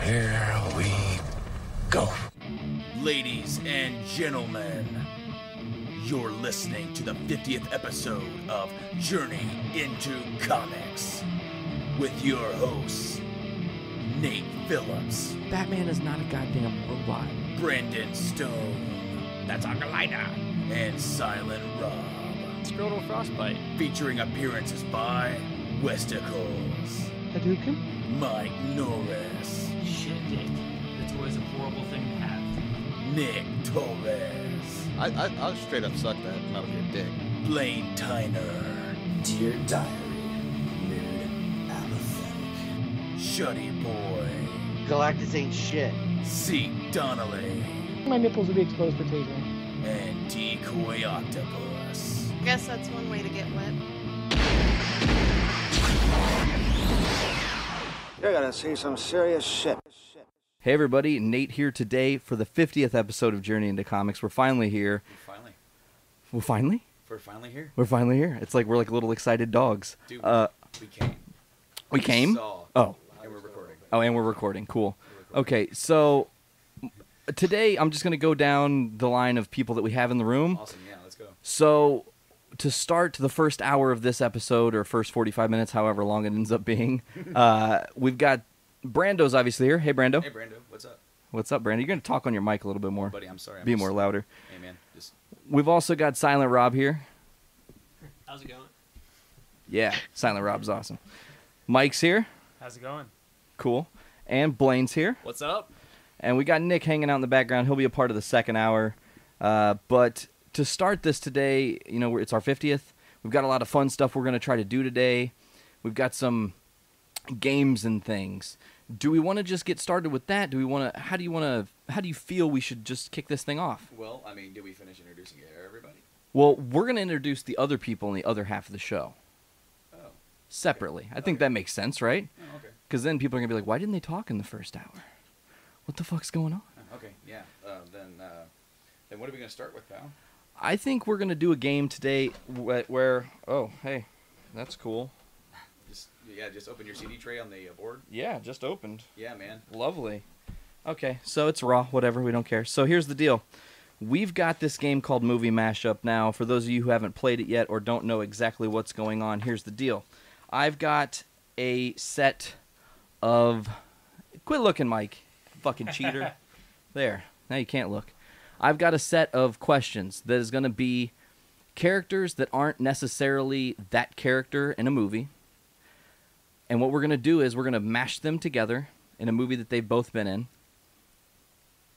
Here we go. Ladies and gentlemen, you're listening to the 50th episode of Journey into Comics with your hosts, Nate Phillips, Batman is not a goddamn robot. Brendan Stone, That's a glider. and Silent Rob, Scrotal frostbite. featuring appearances by Westicles, Hadouken? Mike Norris, Shit, Dick. That's always a horrible thing to have. Nick Torres, I'll straight up suck that. I don't give a dick. Blaine Tyner, Dear Diary, mood apathetic. Shuddy Boy, Galactus ain't shit. Siike Donnelly, My nipples will be exposed for tasing. and Decoy Octopus. Guess that's one way to get wet. You're gonna see some serious shit. Hey everybody, Nate here today for the 50th episode of Journey into Comics. We're finally here. Finally. We're finally? We're finally here. We're finally here. It's like we're like little excited dogs. Dude, we came. We came? Saw, Oh. and we're recording. Oh, and we're recording. Cool. Okay, so today I'm just going to go down the line of people that we have in the room. Awesome, yeah, let's go. So to start the first hour of this episode, or first 45 minutes, however long it ends up being, we've got Brando's obviously here. Hey, Brando. Hey, Brando, what's up? What's up, Brando? You're going to talk on your mic a little bit more. Buddy, I'm sorry. Be more louder. Hey, man, just... We've also got Silent Rob here. How's it going? Yeah, Silent Rob's awesome. Mike's here. How's it going? Cool. And Blaine's here. What's up? And we got Nick hanging out in the background. He'll be a part of the second hour. But to start this today, you know, it's our 50th. We've got a lot of fun stuff we're going to try to do today. We've got some games and things. Do we want to just get started with that? Do we want to? How do you feel we should just kick this thing off? Well, I mean, did we finish introducing everybody? Well, we're going to introduce the other people in the other half of the show Oh. separately. Okay. I think that makes sense, right? Oh, okay. Because then people are going to be like, why didn't they talk in the first hour? What the fuck's going on? Okay, yeah. Then what are we going to start with, pal? I think we're going to do a game today where oh, hey, that's cool. Just open your CD tray on the board. Yeah, just opened. Yeah, man. Lovely. Okay, so it's raw, whatever, we don't care. So here's the deal. We've got this game called Movie Mashup now. For those of you who haven't played it yet or don't know exactly what's going on, here's the deal. I've got a set of... Quit looking, Mike. Fucking cheater. There. Now you can't look. I've got a set of questions that is going to be characters that aren't necessarily that character in a movie. And what we're going to do is we're going to mash them together in a movie that they've both been in.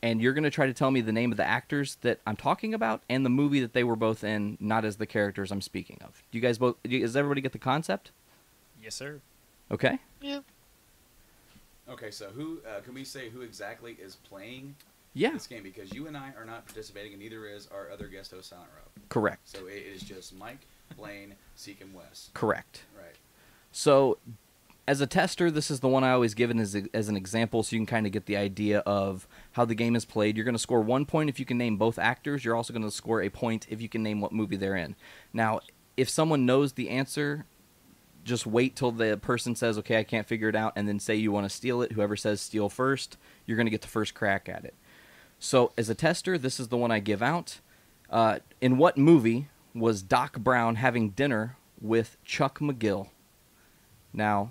And you're going to try to tell me the name of the actors that I'm talking about and the movie that they were both in, not as the characters I'm speaking of. Do you guys both... Does everybody get the concept? Yes, sir. Okay. Yeah. Okay, so who can we say who exactly is playing Yeah. this game? Because you and I are not participating, and neither is our other guest host, Silent Rob. Correct. So it is just Mike, Blaine, Siike, and Wes. Correct. Right. So, as a tester, this is the one I always give as an example so you can kind of get the idea of how the game is played. You're going to score 1 point if you can name both actors. You're also going to score a point if you can name what movie they're in. Now, if someone knows the answer, just wait till the person says, okay, I can't figure it out, and then say you want to steal it. Whoever says steal first, you're going to get the first crack at it. So, as a tester, this is the one I give out. In what movie was Doc Brown having dinner with Chuck McGill? Now,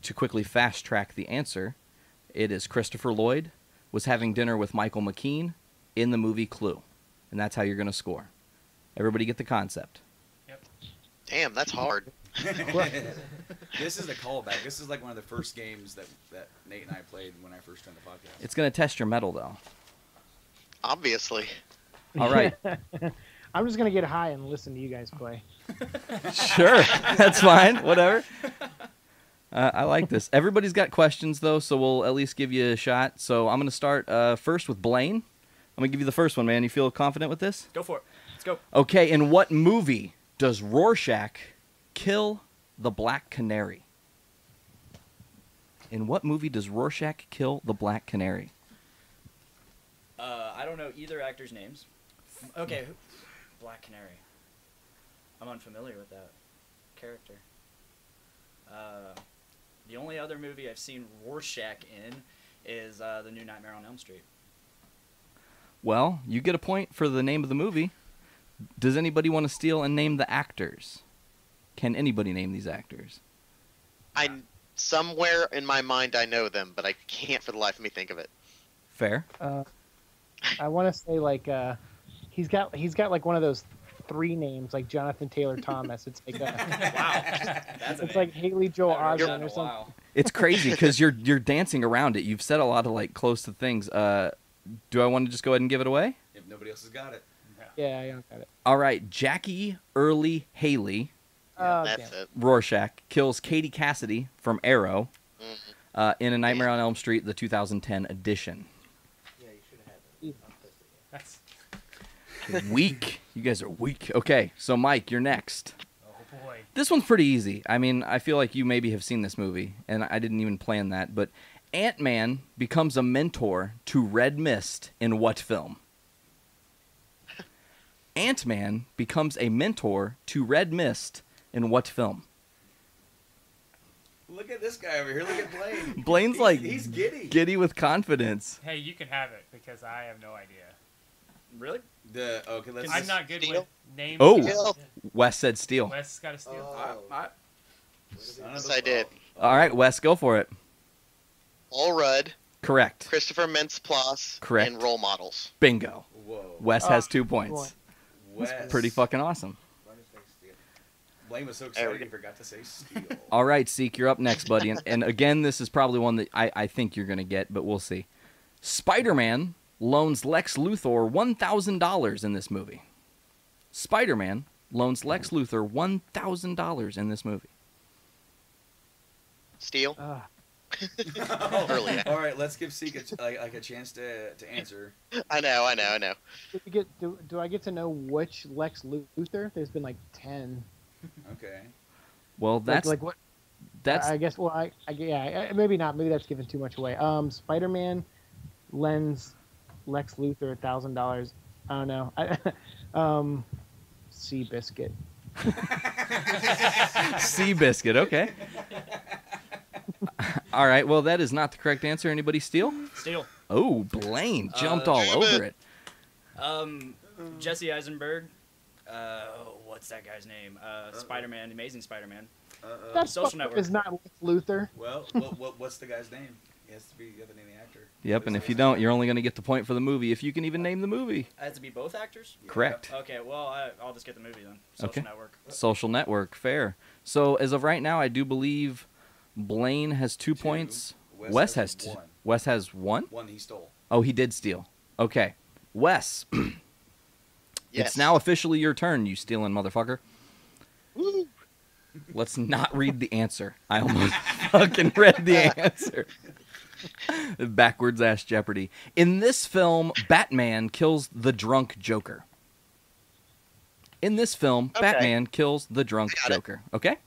to quickly fast-track the answer, it is Christopher Lloyd was having dinner with Michael McKean in the movie Clue. And that's how you're going to score. Everybody get the concept? Yep. Damn, that's hard. This is a callback. This is like one of the first games that Nate and I played when I first joined the podcast. It's going to test your metal, though. Obviously. All right. I'm just gonna get high and listen to you guys play. Sure. That's fine. Whatever. I like this. Everybody's got questions, though, so we'll at least give you a shot. So I'm going to start first with Blaine. I'm going to give you the first one, man. You feel confident with this? Go for it. Let's go. Okay, in what movie does Rorschach kill the Black Canary? In what movie does Rorschach kill the Black Canary? I don't know either actor's names. Okay, Black Canary. I'm unfamiliar with that character. The only other movie I've seen Rorschach in is the new Nightmare on Elm Street. Well, you get a point for the name of the movie. Does anybody want to steal and name the actors? Can anybody name these actors? Somewhere in my mind I know them, but I can't for the life of me think of it. Fair. I want to say like he's got like one of those 3 names like Jonathan Taylor Thomas. It's like Wow, that's it's like Haley Joel Osment or something. Wow. It's crazy because you're dancing around it. You've said a lot of like close to things. Do I want to just go ahead and give it away? If nobody else has got it. Yeah, I got it. All right, Jackie Early Haley That's damn. it. Rorschach kills Katie Cassidy from Arrow in A Nightmare on Elm Street, the 2010 edition. That's Weak. You guys are weak. Okay, so Mike, you're next. oh boy. This one's pretty easy. I mean, I feel like you maybe have seen this movie, and I didn't even plan that, but Ant-Man becomes a mentor to Red Mist in what film? Ant-Man becomes a mentor to Red Mist in what film? Look at this guy over here. Look at Blaine. Blaine's like he's giddy. giddy with confidence. Hey, you can have it because I have no idea. Really? Okay, let's. I'm not good Steal? with names. Oh, Steal. Wes said steal. Wes got to steal. Yes, I did. All right, Wes, go for it. Paul Rudd, Correct. Christopher Mintz-Plasse, Correct. and role models. Bingo. Whoa. Wes has 2 points. Wes. Pretty fucking awesome. Blaine was so excited he forgot to say steal. All right, Siike, you're up next, buddy. And again, this is probably one that I think you're going to get, but we'll see. Spider-Man loans Lex Luthor $1,000 in this movie. Spider-Man loans Lex Luthor $1,000 in this movie. Steal? Early. All right, let's give Siike like a chance to answer. I know. Do I get to know which Lex Luthor? There's been like 10. Okay. Well, that's like what? that's I guess. Well, yeah, maybe not. Maybe that's giving too much away. Spider-Man lends Lex Luthor $1,000. I don't know. Seabiscuit. Seabiscuit. Okay. All right. Well, that is not the correct answer. Anybody steal? Steal. Oh, Blaine jumped all over it. Jesse Eisenberg. What's that guy's name? Spider-Man, Amazing Spider-Man. That Social Network. is not Lex Luthor. Well, what's the guy's name? He has to be the other name of the actor. Yep. And if you don't, you're only going to get the point for the movie if you can even name the movie. I have to be both actors? Correct. Okay, well, I'll just get the movie then. Social Okay. Network. Social Network. Fair. So as of right now, I do believe Blaine has 2 points. Wes has 2. one. Wes has 1? One he stole. Oh, he did steal. Okay. Wes, Yes. it's now officially your turn, you stealing motherfucker. Woo. Let's not read the answer. I almost fucking read the answer. Backwards ass Jeopardy. In this film, Batman kills the drunk Joker. In this film, Okay. Batman kills the drunk Got it. Joker. Okay?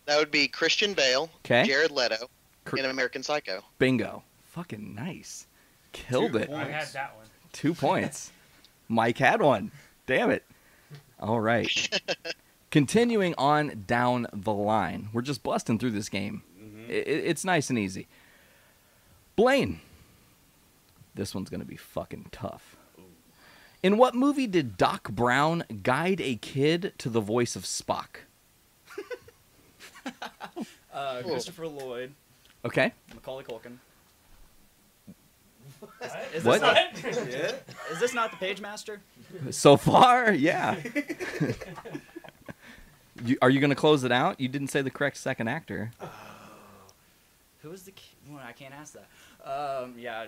That would be Christian Bale, Okay. Jared Leto, Cr- in American Psycho. Bingo. Fucking nice. Killed 2 it. I points. had that one. 2 points. Mike had one. Damn it. All right. Continuing on down the line. We're just busting through this game. It's nice and easy. Blaine. This one's going to be fucking tough. In what movie did Doc Brown guide a kid to the voice of Spock? Christopher Lloyd, Okay. Macaulay Culkin. What? Is What? This not, Yeah. is this not the Page Master? So far, yeah. Are you going to close it out? You didn't say the correct second actor. Who was the? Well, I can't ask that. Yeah,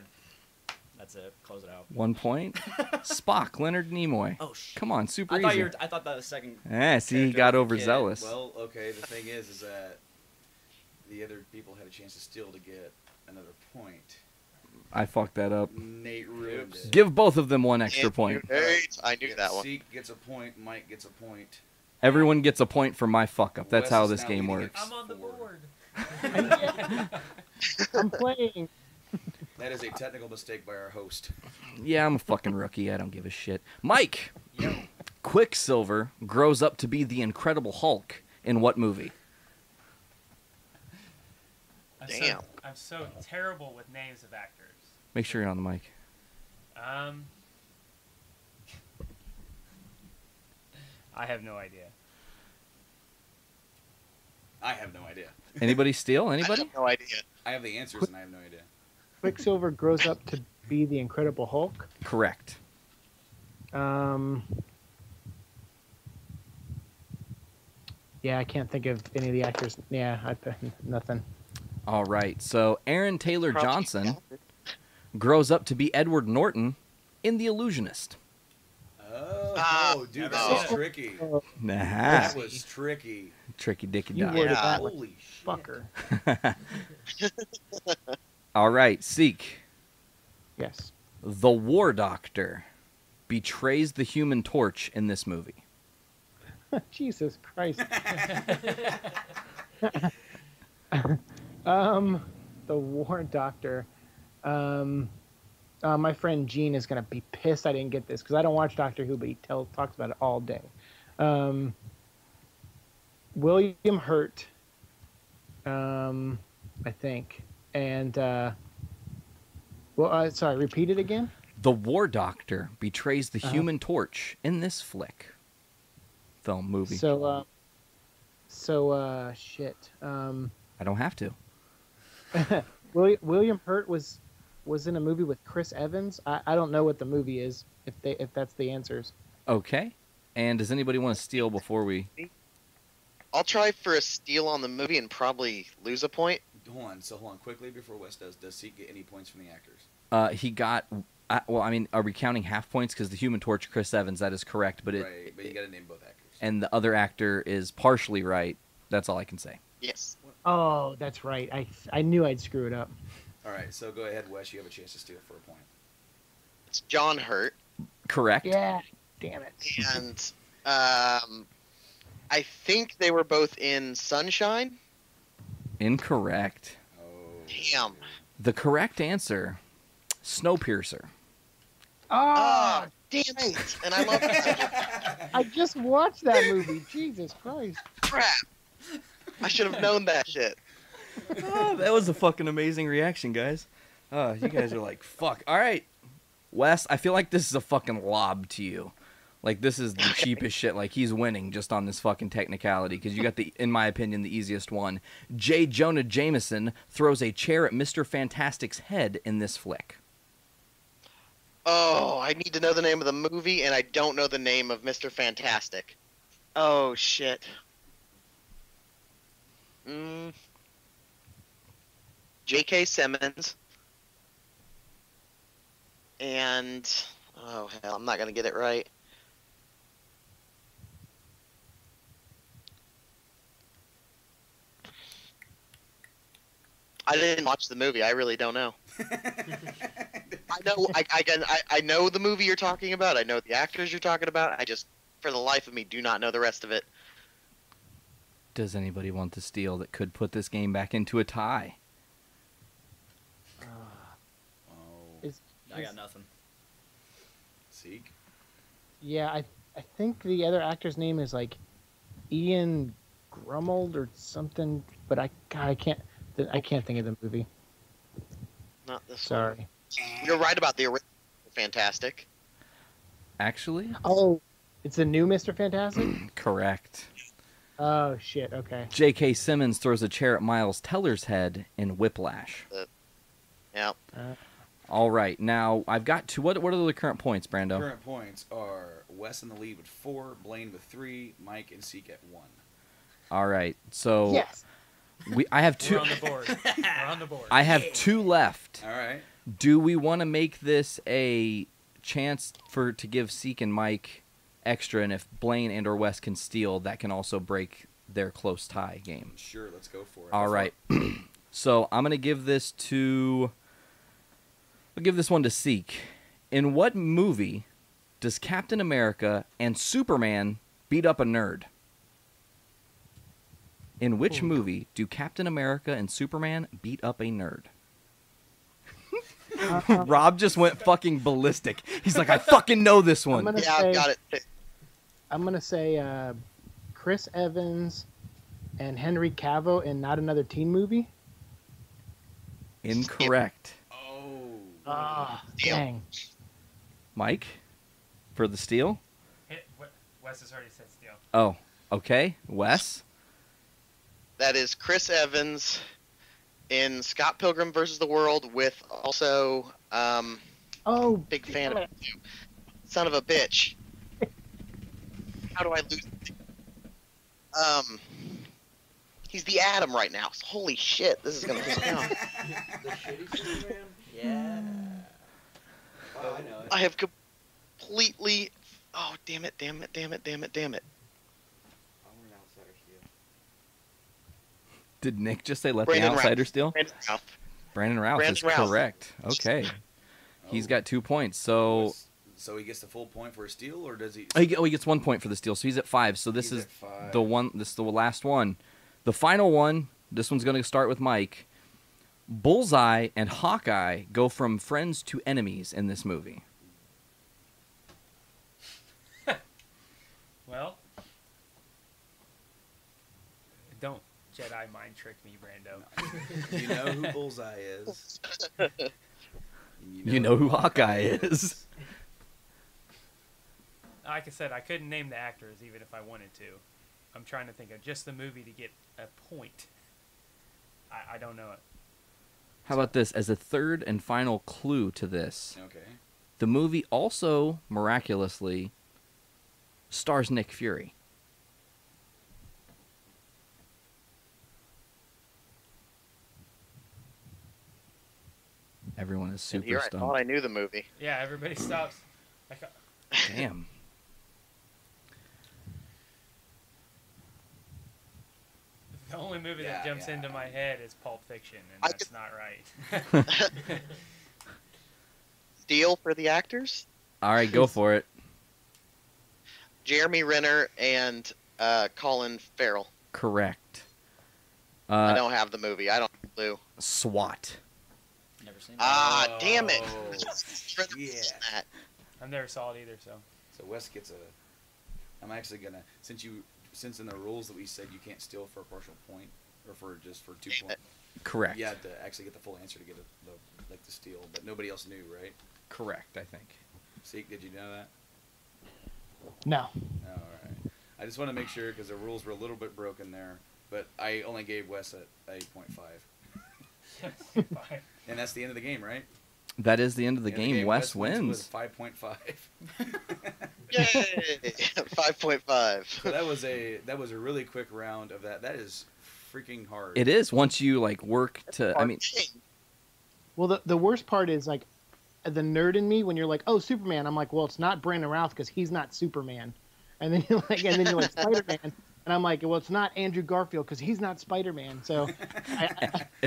that's it. Close it out. 1 point. Spock, Leonard Nimoy. Oh shit. Come on, super I thought easy. I thought that was second. See, he character got of the kid. overzealous. Well, okay. The thing is that the other people had a chance to steal to get another point. I fucked that up. Nate ruined it. Give both of them 1 extra point. I knew that one. Siike gets a point. Mike gets a point. Everyone gets a point for my fuck up. That's Wes how is this now game leading works. at I'm on the 4. board. I'm playing. That is a technical mistake by our host. Yeah, I'm a fucking rookie. I don't give a shit. Mike, Quicksilver grows up to be the Incredible Hulk in what movie? Damn. I I'm so terrible with names of actors. Make sure you're on the mic. I have no idea. I have no idea. Anybody steal? I Anybody? have no idea. I have the answers and I have no idea. Quicksilver grows up to be the Incredible Hulk. Correct. Yeah, I can't think of any of the actors. Yeah, nothing. All right. So Aaron Taylor Probably Johnson grows up to be Edward Norton in The Illusionist. Oh, dude, that was tricky. Nah. That was tricky. Tricky Dicky You Doc. worded Yeah. that like Holy fucker. All right, Seek. Yes. The War Doctor betrays the Human Torch in this movie. Jesus Christ. The War Doctor. My friend Gene is gonna be pissed I didn't get this because I don't watch Doctor Who, but he talks about it all day. William Hurt, I think, and sorry, repeat it again. The War Doctor betrays the Human Torch in this movie. So shit. I don't have to. William Hurt was in a movie with Chris Evans. I don't know what the movie is. If that's the answers. Okay. And does anybody want to steal before we? I'll try for a steal on the movie and probably lose a point. Hold on. Quickly before Wes does Seek get any points from the actors? He got. Well, I mean, are we counting half points? Because the Human Torch, Chris Evans, that is correct. But Right, but you got to name both actors. And the other actor is partially right. That's all I can say. Yes. Oh, that's right. I knew I'd screw it up. All right, so go ahead, Wes. You have a chance to steal for a point. It's John Hurt. Correct. Yeah. Damn it. And I think they were both in Sunshine. Incorrect. Oh. Damn. The correct answer, Snowpiercer. Oh, damn it. And I love that subject. I just watched that movie. Jesus Christ. Crap. I should have known that shit. Oh, that was a fucking amazing reaction, guys. You guys are like, fuck. All right, Wes, I feel like this is a fucking lob to you. Like, this is the cheapest shit. Like, he's winning just on this fucking technicality because you got in my opinion, the easiest one. J. Jonah Jameson throws a chair at Mr. Fantastic's head in this flick. Oh, I need to know the name of the movie, and I don't know the name of Mr. Fantastic. Oh, shit. J.K. Simmons. And... oh, hell, I'm not going to get it right. I didn't watch the movie. I really don't know. I know. I know the movie you're talking about. I know the actors you're talking about. I just, for the life of me, do not know the rest of it. Does anybody want to steal that could put this game back into a tie? I got nothing. Seek? Yeah, I think the other actor's name is like Ian Grummold or something, but I can't think of the movie. Not this Sorry. one. You're right about the original Fantastic. Actually, Oh, it's the new Mr. Fantastic? correct. Oh shit, okay. J.K. Simmons throws a chair at Miles Teller's head in Whiplash. Yeah. All right, now I've got two. What are the current points, Brando? Current points are Wes in the lead with 4, Blaine with 3, Mike and Seek at 1. All right, so Yes. I have two. We're on the board. We're on the board. I have two left. All right. Do we want to make this a chance to give Seek and Mike extra, and if Blaine and or Wes can steal, that can also break their close tie game? Sure, let's go for it. All right. So I'm gonna give this to. I'll give this one to Seek. In what movie does Captain America and Superman beat up a nerd? In which movie do Captain America and Superman beat up a nerd? Rob just went fucking ballistic. He's like, I fucking know this one. Yeah, I've got it. I'm gonna say Chris Evans and Henry Cavill in Not Another Teen Movie. Incorrect. Oh. Ah, Steel. dang. Mike, for the steal? Wes has already said Steel. Oh, okay. Wes? That is Chris Evans in Scott Pilgrim vs. the World with also Oh, big fan damn of it. you. Son of a bitch. How do I lose? He's the Atom right now. So holy shit, this is gonna piss me off. The shitty Superman? Yeah. Oh, I know it. I have completely. Oh damn it! Damn it! Damn it! Damn it! Damn it! Did Nick just say let Brandon the outsider Routh. steal? Brandon Routh. Brandon Routh is Brandon Routh. correct. Okay. He's Oh. got 2 points. So So he gets the full point for a steal, or does he? he gets 1 point for the steal. So he's at 5. So this He's is at 5. the one. This is the last one. The final one. This one's going to start with Mike. Bullseye and Hawkeye go from friends to enemies in this movie. Well, don't Jedi mind trick me, Brando. You know who Bullseye is. You know who Hawkeye is. Like I said, I couldn't name the actors even if I wanted to. I'm trying to think of just the movie to get a point. I don't know it. How about this as a third and final clue to this? Okay. The movie also miraculously stars Nick Fury. Everyone is And super here I thought stumped. I knew the movie. Yeah, everybody stops. Like, Damn. the only movie Yeah, that jumps yeah. into my head is Pulp Fiction, and I that's could- not right. Steal for the actors: All right, go for it. Jeremy Renner and Colin Farrell. Correct. I don't have the movie. I don't have a clue. SWAT. Never seen Ah, damn it! Oh. Yeah. That. I've never saw it either, so. So Wes gets a. I'm actually gonna since in the rules that we said you can't steal for a partial point or for 2 Damn points. Correct. You had to actually get the full answer to get the steal, but nobody else knew, right? Correct, I think. Siike, did you know that? No. Oh, all right. I just want to make sure because the rules were a little bit broken there, but I only gave Wes a 8.5, and that's the end of the game, right? That is the end of the End of game. Wes wins wins. with 5.5. Yay! 5.5. So that was a really quick round of that. That is freaking hard. It is once you like work to. I mean, Well, the worst part is like the nerd in me when you're like, oh, Superman. I'm like, well, it's not Brandon Routh because he's not Superman. And then you're like, Spider-Man. And I'm like, well, it's not Andrew Garfield because he's not Spider-Man. So I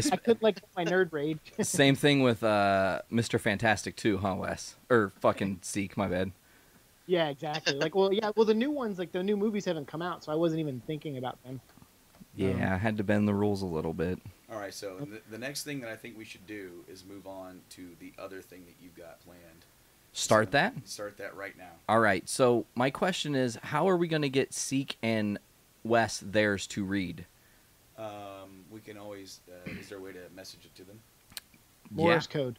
couldn't like my nerd rage. same thing with Mr. Fantastic too, huh, Wes? Or fucking Siike, my bad. Yeah, exactly. Like, well, the new ones, like the new movies haven't come out, so I wasn't even thinking about them. Yeah, I had to bend the rules a little bit. All right, so the next thing that I think we should do is move on to the other thing that you've got planned. Start So, that? Start that right now. All right. So my question is, how are we going to get Siike and Wes theirs to read? We can always. Is there a way to message it to them? Morse code.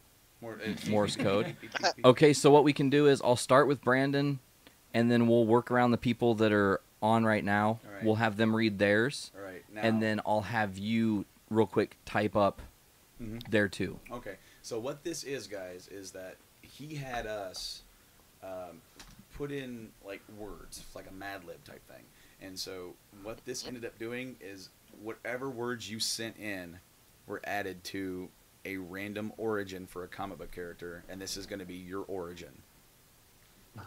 Morse code. Okay, so what we can do is I'll start with Brandon, and then we'll work around the people that are on right now. All right. We'll have them read theirs, All right. Now, and then I'll have you real quick type up Mhm. there too. Okay. So what this is, guys, is that he had us put in like words, like a Mad Lib type thing. And so what this ended up doing is whatever words you sent in were added to a random origin for a comic book character, and this is going to be your origin.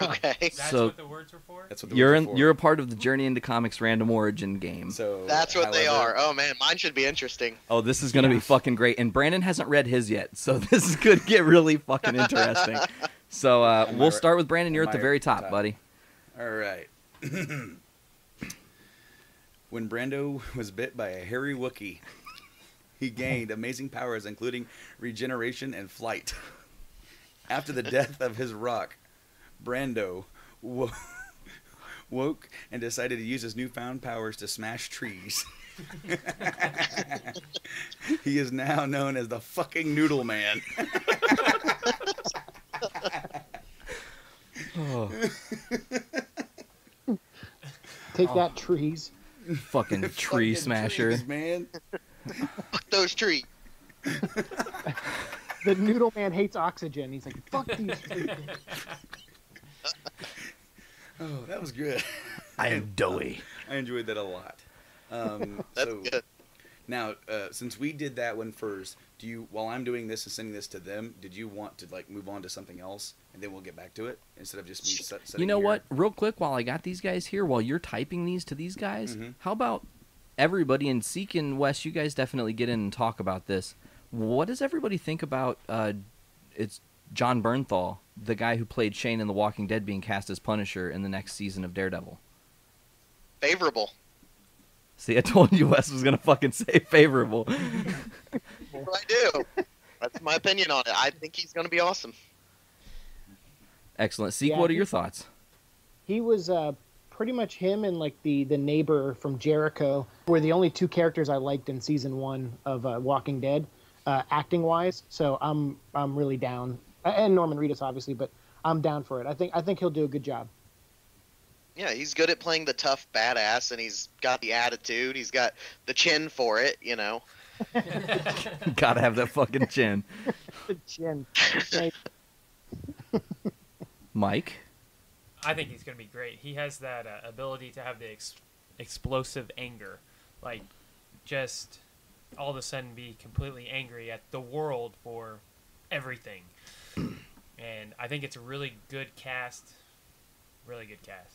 Okay. That's So- what the words were for? That's what the You're words are for. you're a part of the Journey into Comics random origin game. So That's what they however- are. Oh man, mine should be interesting. Oh, this is gonna be fucking great. And Brandon hasn't read his yet, so this is gonna get really fucking interesting. So Am I we'll right- start with Brandon. You're am at the I very at the top, top? buddy. All right. When Brando was bit by a hairy Wookiee, he gained amazing powers, including regeneration and flight. After the death of his rock, Brando woke and decided to use his newfound powers to smash trees. He is now known as the fucking Noodle Man. Oh, Take that, trees. fucking tree Fucking smasher. trees, man. Fuck those trees. The Noodle Man hates oxygen. He's like, fuck these trees. Oh, that was good. I am doughy. I enjoyed that a lot. That's so, good. Now, since we did that one first, do you, while I'm doing this and sending this to them, did you want to like move on to something else, and then we'll get back to it instead of just me setting You know your- what? Real quick, while I got these guys here, while you're typing these to these guys, Mhm. how about everybody, and Siike and Wes, you guys definitely get in and talk about this. What does everybody think about it's John Bernthal, the guy who played Shane in The Walking Dead, being cast as Punisher in the next season of Daredevil? Favorable. See, I told you Wes was going to fucking say favorable. What I do. That's my opinion on it. I think he's going to be awesome. Excellent. Siike, Yeah, what are he- your thoughts? He was pretty much him and like the neighbor from Jericho were the only two characters I liked in season 1 of Walking Dead, acting wise. So I'm really down, and Norman Reedus obviously, but I'm down for it. I think he'll do a good job. Yeah, he's good at playing the tough badass, and he's got the attitude. He's got the chin for it, you know. Gotta have that fucking chin. The chin. Like, Mike? I think he's going to be great. He has that ability to have the explosive anger. Like, just all of a sudden be completely angry at the world for everything. And I think it's a really good cast. Really good cast.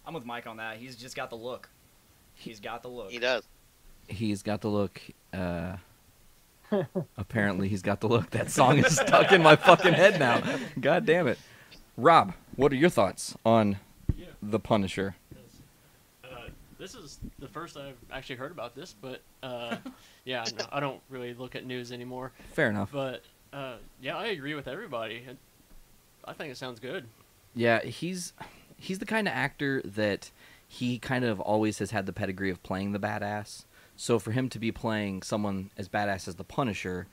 I'm with Mike on that. He's just got the look. He's got the look. He does. He's got the look. Apparently, he's got the look. That song is stuck in my fucking head now. God damn it. Rob, what are your thoughts on Yeah. The Punisher? This is the first I've actually heard about this, but yeah, no, I don't really look at news anymore. Fair enough. But yeah, I agree with everybody. I think it sounds good. Yeah, he's the kind of actor that he kind of always has had the pedigree of playing the badass. So for him to be playing someone as badass as the Punisher,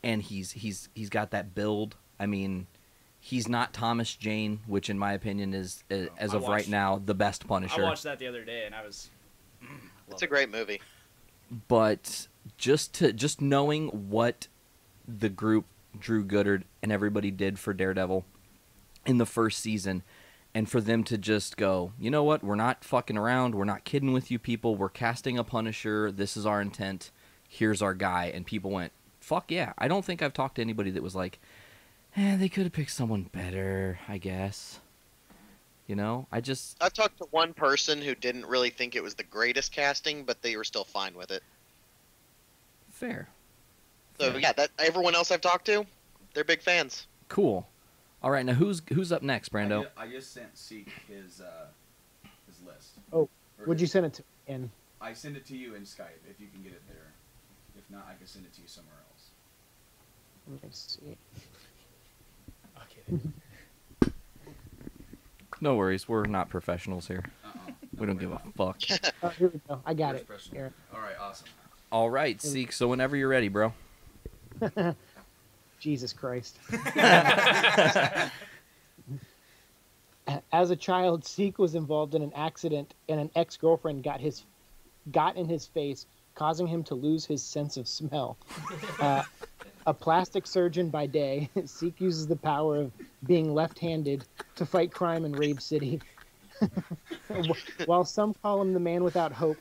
and he's got that build. I mean, he's not Thomas Jane, which in my opinion is as I of right watched- now the best I Punisher. watched that the other day, and I was. It's a great movie. But just knowing what the group Drew Goddard and everybody did for Daredevil in the first season, and for them to just go, you know what, we're not fucking around, we're not kidding with you people, we're casting a Punisher, this is our intent, here's our guy, and people went, fuck yeah. I don't think I've talked to anybody that was like, they could have picked someone better, I guess. You know, I've talked to one person who didn't really think it was the greatest casting, but they were still fine with it. Fair. So yeah, that everyone else I've talked to, they're big fans. Cool. All right, now who's up next, Brando? I just sent Siike his list. Oh, Or would you his- send it to in? I send it to you in Skype if you can get it there. If not, I can send it to you somewhere else. Let me see. Okay. No worries, we're not professionals here. We don't give a fuck. Oh, here we go. I got Yours it. personal. Here. All right, awesome. All right, Siike, so whenever you're ready, bro. Jesus Christ. As a child, Siike was involved in an accident, and an ex-girlfriend got in his face, causing him to lose his sense of smell. A plastic surgeon by day, Siike uses the power of being left-handed to fight crime in Rave City. While some call him the man without hope,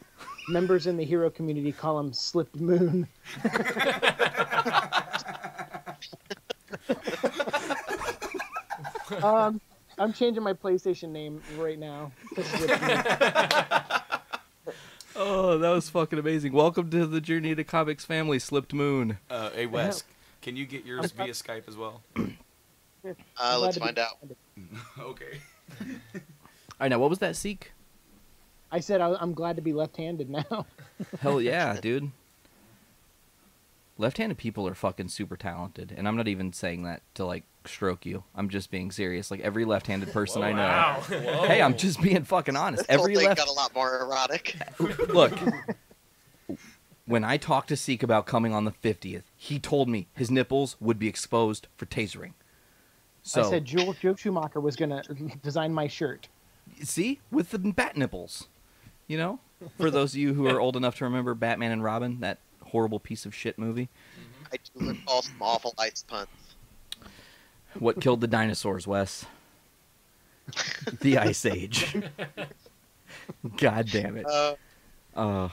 members in the hero community call him Slipped Moon. I'm changing my PlayStation name right now. to Slipped Moon. Oh, that was fucking amazing. Welcome to the Journey to Comics family, Slipped Moon. Hey, Wes, can you get yours via Skype as well? Let's find out. Okay. All right, now, what was that, Siike? I said I'm glad to be left-handed now. Hell yeah, dude. Left-handed people are fucking super talented, and I'm not even saying that to, like, stroke you. I'm just being serious. Like, every left-handed person I know. Wow. Hey, I'm just being fucking honest. This whole Every thing left... got a lot more erotic. Look, when I talked to Siike about coming on the 50th, he told me his nipples would be exposed for tasering. So I said Joe Schumacher was going to design my shirt. See? With the bat nipples. You know? For those of you who are old enough to remember Batman and Robin, that horrible piece of shit movie. I do recall some awful ice puns. What killed the dinosaurs, Wes? The Ice Age. God damn it. Wow.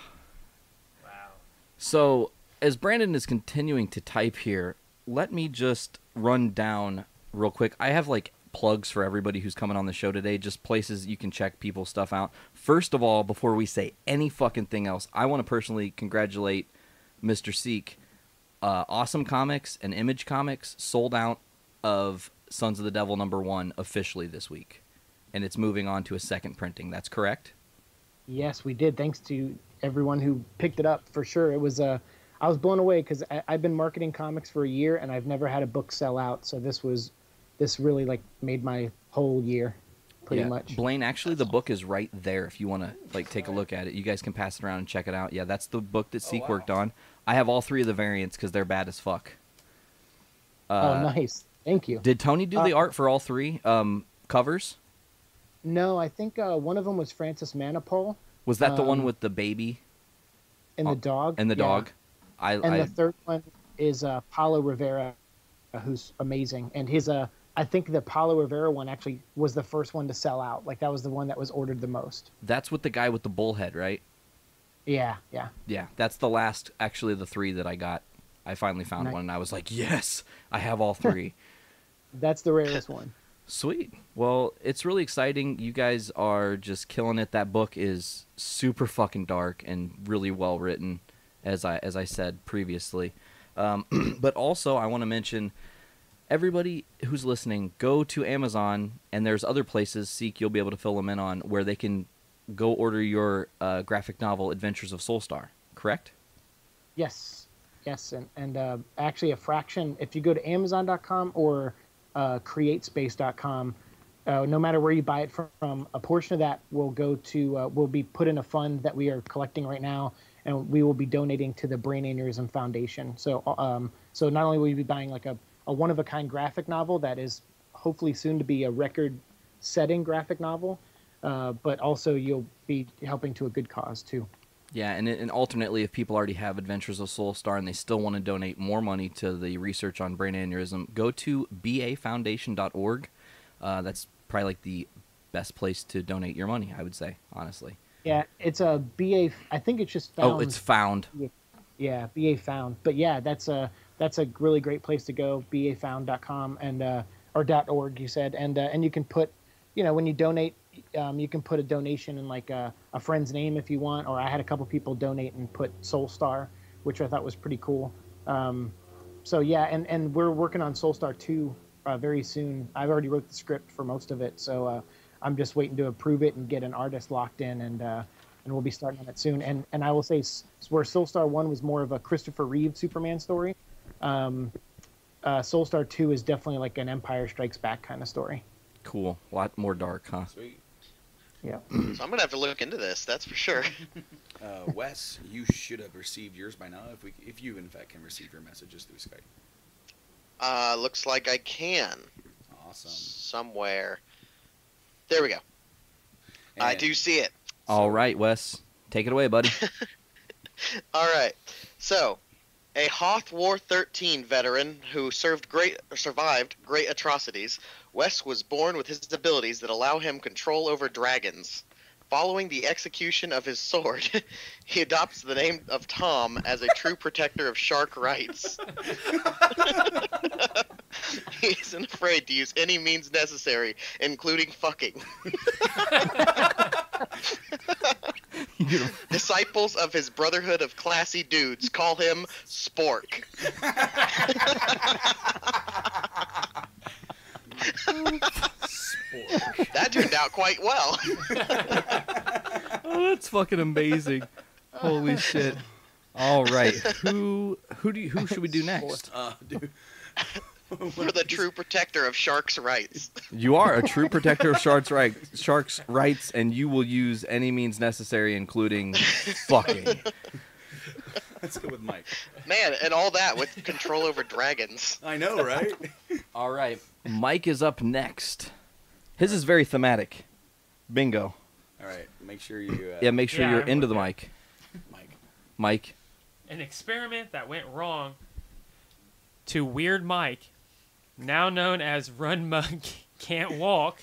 So, as Brandon is continuing to type here, let me just run down real quick. I have, like, plugs for everybody who's coming on the show today, just places you can check people's stuff out. First of all, before we say any fucking thing else, I want to personally congratulate Mr. Siike. Awesome Comics and Image Comics sold out of Sons of the Devil #1 officially this week. And it's moving on to a second printing. That's correct? Yes, we did. Thanks to everyone who picked it up, for sure. It was I was blown away because I've been marketing comics for a year and I've never had a book sell out. So this really like made my whole year, pretty much. Blaine, actually, the book is right there. If you want to like take a look at it, you guys can pass it around and check it out. Yeah, that's the book that Siike worked on. I have all 3 of the variants because they're bad as fuck. Oh, nice. Thank you. Did Tony do the art for all 3 covers? No, I think one of them was Francis Manipul. Was that the one with the baby? And the dog? And the dog? The third one is Paulo Rivera, who's amazing. And his, I think the Paulo Rivera one actually was the first one to sell out. Like, that was the one that was ordered the most. That's with the guy with the bullhead, right? Yeah. Yeah, that's the last, actually, the 3 that I got. I finally found one, and I was like, yes, I have all 3. That's the rarest one. Sweet. Well, it's really exciting. You guys are just killing it. That book is super fucking dark and really well written, as I said previously. But also, I want to mention, everybody who's listening, go to Amazon, and there's other places, Siike, you'll be able to fill them in on, where they can go order your graphic novel, Adventures of Soulstar, correct? Yes, and actually a fraction, if you go to Amazon.com or CreateSpace.com, no matter where you buy it from, a portion of that will go to, will be put in a fund that we are collecting right now, and we will be donating to the Brain Aneurysm Foundation. So not only will you be buying like a one-of-a-kind graphic novel that is hopefully soon to be a record-setting graphic novel, but also you'll be helping to a good cause too. Yeah, and alternately, if people already have Adventures of Soulstar and they still want to donate more money to the research on brain aneurysm, go to bafoundation.org. That's probably like the best place to donate your money, I would say, honestly. Yeah, it's a BA. I think it's just found. Oh, it's found. Yeah, BA Found. But yeah, that's a really great place to go. bafound.com and or .org, you said, and you can put, when you donate. You can put a donation in like a friend's name if you want, or I had a couple people donate and put Soulstar, which I thought was pretty cool. So yeah, and we're working on Soulstar 2 very soon. I've already wrote the script for most of it, so I'm just waiting to approve it and get an artist locked in, and we'll be starting on it soon. And I will say, where Soulstar 1 was more of a Christopher Reeve Superman story, Soulstar 2 is definitely like an Empire Strikes Back kind of story. Cool. A lot more dark, huh? Sweet. Yeah. So I'm going to have to look into this, that's for sure. Wes, you should have received yours by now, if you, in fact, can receive your messages through Skype. Looks like I can. Awesome. Somewhere. There we go. And I do see it. All right, Wes. Take it away, buddy. All right. So, a Hoth War 13 veteran who survived great atrocities, Wes was born with his abilities that allow him control over dragons. Following the execution of his sword, he adopts the name of Tom as a true protector of shark rights. He isn't afraid to use any means necessary, including fucking. Disciples of his Brotherhood of Classy Dudes call him Spork. That turned out quite well. Oh, that's fucking amazing. Holy shit. All right. Who should we do next? Dude. For the true protector of sharks' rights. You are a true protector of sharks' rights, and you will use any means necessary, including fucking. Let's go with Mike. Man, and all that with control over dragons. I know, right? All right. Mike is up next. His is very thematic. Bingo. All right. Make sure you. Yeah, make sure Yeah, you're I'm into with the it. mic. Mike. Mike. An experiment that went wrong to Weird Mike, now known as Run Mug Can't Walk,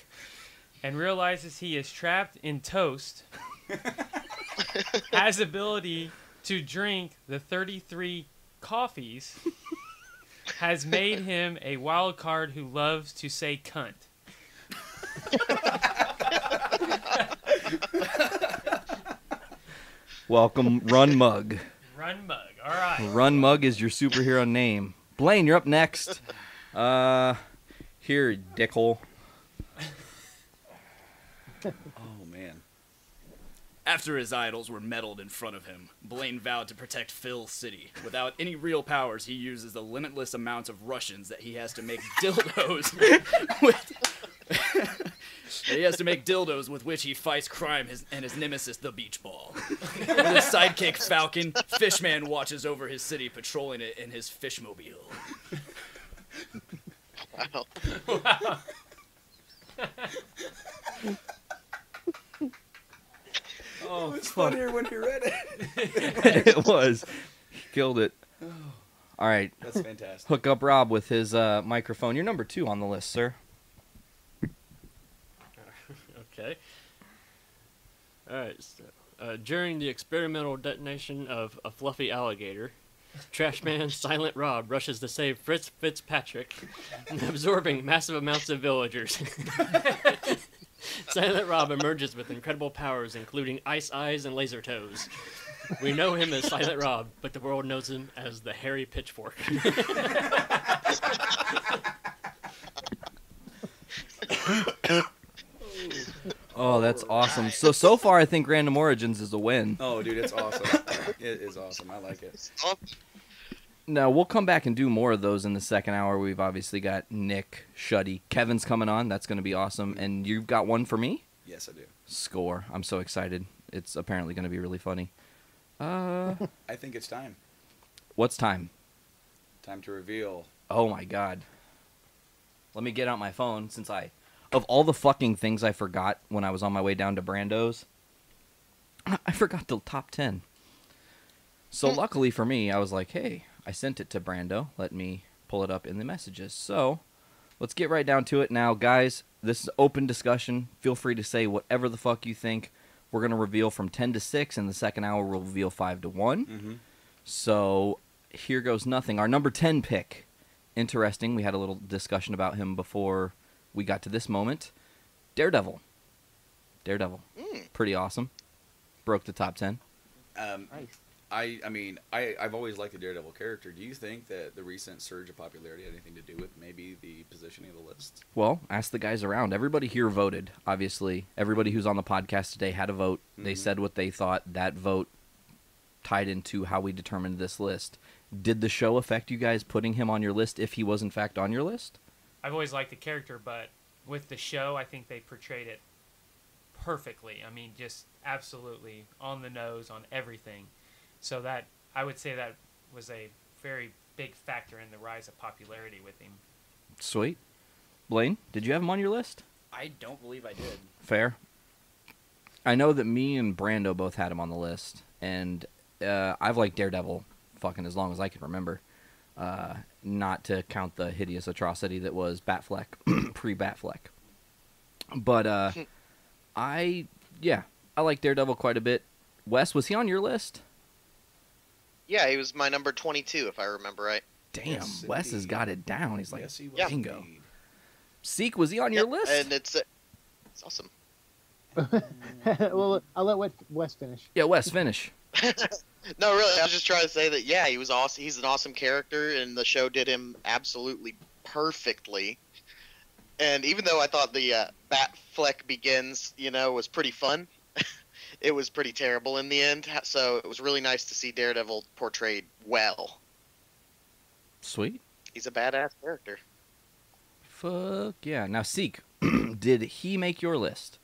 and realizes he is trapped in toast, has ability to drink the 33 coffees, has made him a wild card who loves to say cunt. Welcome, Run Mug. Run Mug, all right. Run Mug is your superhero name. Blaine, you're up next. Here, dickhole. Oh man. After his idols were meddled in front of him, Blaine vowed to protect Phil's city. Without any real powers, he uses the limitless amounts of Russians that he has to make dildos with. He has to make dildos with which he fights crime and his nemesis, the Beach Ball. With his sidekick, Falcon, Fishman watches over his city, patrolling it in his fishmobile. Wow. Wow. Oh, it's funnier when you read it. It was. He killed it. All right. That's fantastic. Hook up Rob with his microphone. You're number 2 on the list, sir. Okay. All right. So, during the experimental detonation of a fluffy alligator, Trashman Silent Rob rushes to save Fritz Fitzpatrick, absorbing massive amounts of villagers. Silent Rob emerges with incredible powers, including ice eyes and laser toes. We know him as Silent Rob, but the world knows him as the Hairy Pitchfork. Oh, that's awesome. So far, I think Random Origins is a win. Oh, dude, it's awesome. It is awesome. I like it. Now, we'll come back and do more of those in the second hour. We've obviously got Nik, Shuddy. Kevin's coming on. That's going to be awesome. And you've got one for me? Yes, I do. Score. I'm so excited. It's apparently going to be really funny. I think it's time. What's time? Time to reveal. Oh, my God. Let me get out my phone since of all the fucking things I forgot when I was on my way down to Brando's, I forgot the top 10. So luckily for me, I was like, hey, I sent it to Brando. Let me pull it up in the messages. So let's get right down to it now. Guys, this is open discussion. Feel free to say whatever the fuck you think. We're going to reveal from 10 to 6. In the second hour, we'll reveal 5 to 1. Mm-hmm. So here goes nothing. Our number 10 pick. Interesting. We had a little discussion about him before we got to this moment. Daredevil. Pretty awesome. Broke the top 10. I've always liked the Daredevil character. Do you think that the recent surge of popularity had anything to do with maybe the positioning of the list? Well, ask the guys around. Everybody here voted, obviously. Everybody who's on the podcast today had a vote. Mm-hmm. They said what they thought. That vote tied into how we determined this list. Did the show affect you guys putting him on your list if he was in fact on your list? I've always liked the character, but with the show, I think they portrayed it perfectly. I mean, just absolutely on the nose on everything. So that, I would say that was a very big factor in the rise of popularity with him. Sweet. Blaine, did you have him on your list? I don't believe I did. Fair. I know that me and Brando both had him on the list, and I've liked Daredevil fucking as long as I can remember. Not to count the hideous atrocity that was Batfleck, pre-Batfleck. But, I like Daredevil quite a bit. Wes, was he on your list? Yeah, he was my number 22, if I remember right. Damn, Yes, Wes has indeed. got it down. He's like, Yes, he was. Yeah. bingo. indeed. Siike, was he on your list? And it's awesome. Well, I'll let Wes finish. Yeah, Wes, finish. No, really, I was just trying to say that, yeah, he was awesome. He's an awesome character, and the show did him absolutely perfectly. And even though I thought the Batfleck Begins, was pretty fun, it was pretty terrible in the end. So it was really nice to see Daredevil portrayed well. Sweet. He's a badass character. Fuck yeah. Now, Siike, did he make your list?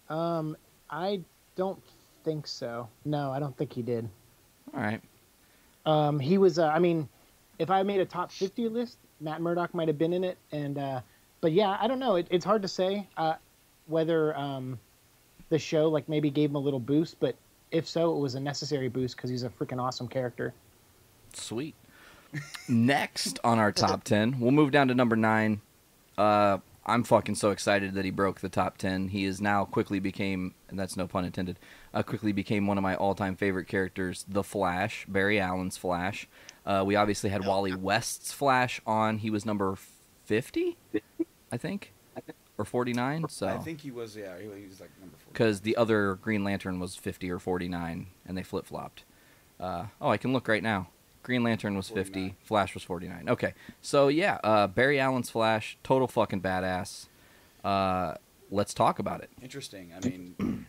I don't think so. No, I don't think he did. All right. He was. I mean, if I made a top 50 list, Matt Murdock might have been in it. And but yeah, I don't know. It's hard to say whether the show like maybe gave him a little boost, but if so, it was a necessary boost because he's a freaking awesome character. Sweet. Next on our top 10, we'll move down to number 9. I'm fucking so excited that he broke the top 10. He is now quickly became, and that's no pun intended, quickly became one of my all-time favorite characters, The Flash, Barry Allen's Flash. We obviously had Wally West's Flash on. He was number 50, I think, or 49. So I think he was, yeah, he was like number 40. Because the other Green Lantern was 50 or 49, and they flip-flopped. I can look right now. Green Lantern was 50, 49. Flash was 49. Okay, so yeah, Barry Allen's Flash, total fucking badass. Let's talk about it. Interesting. I mean,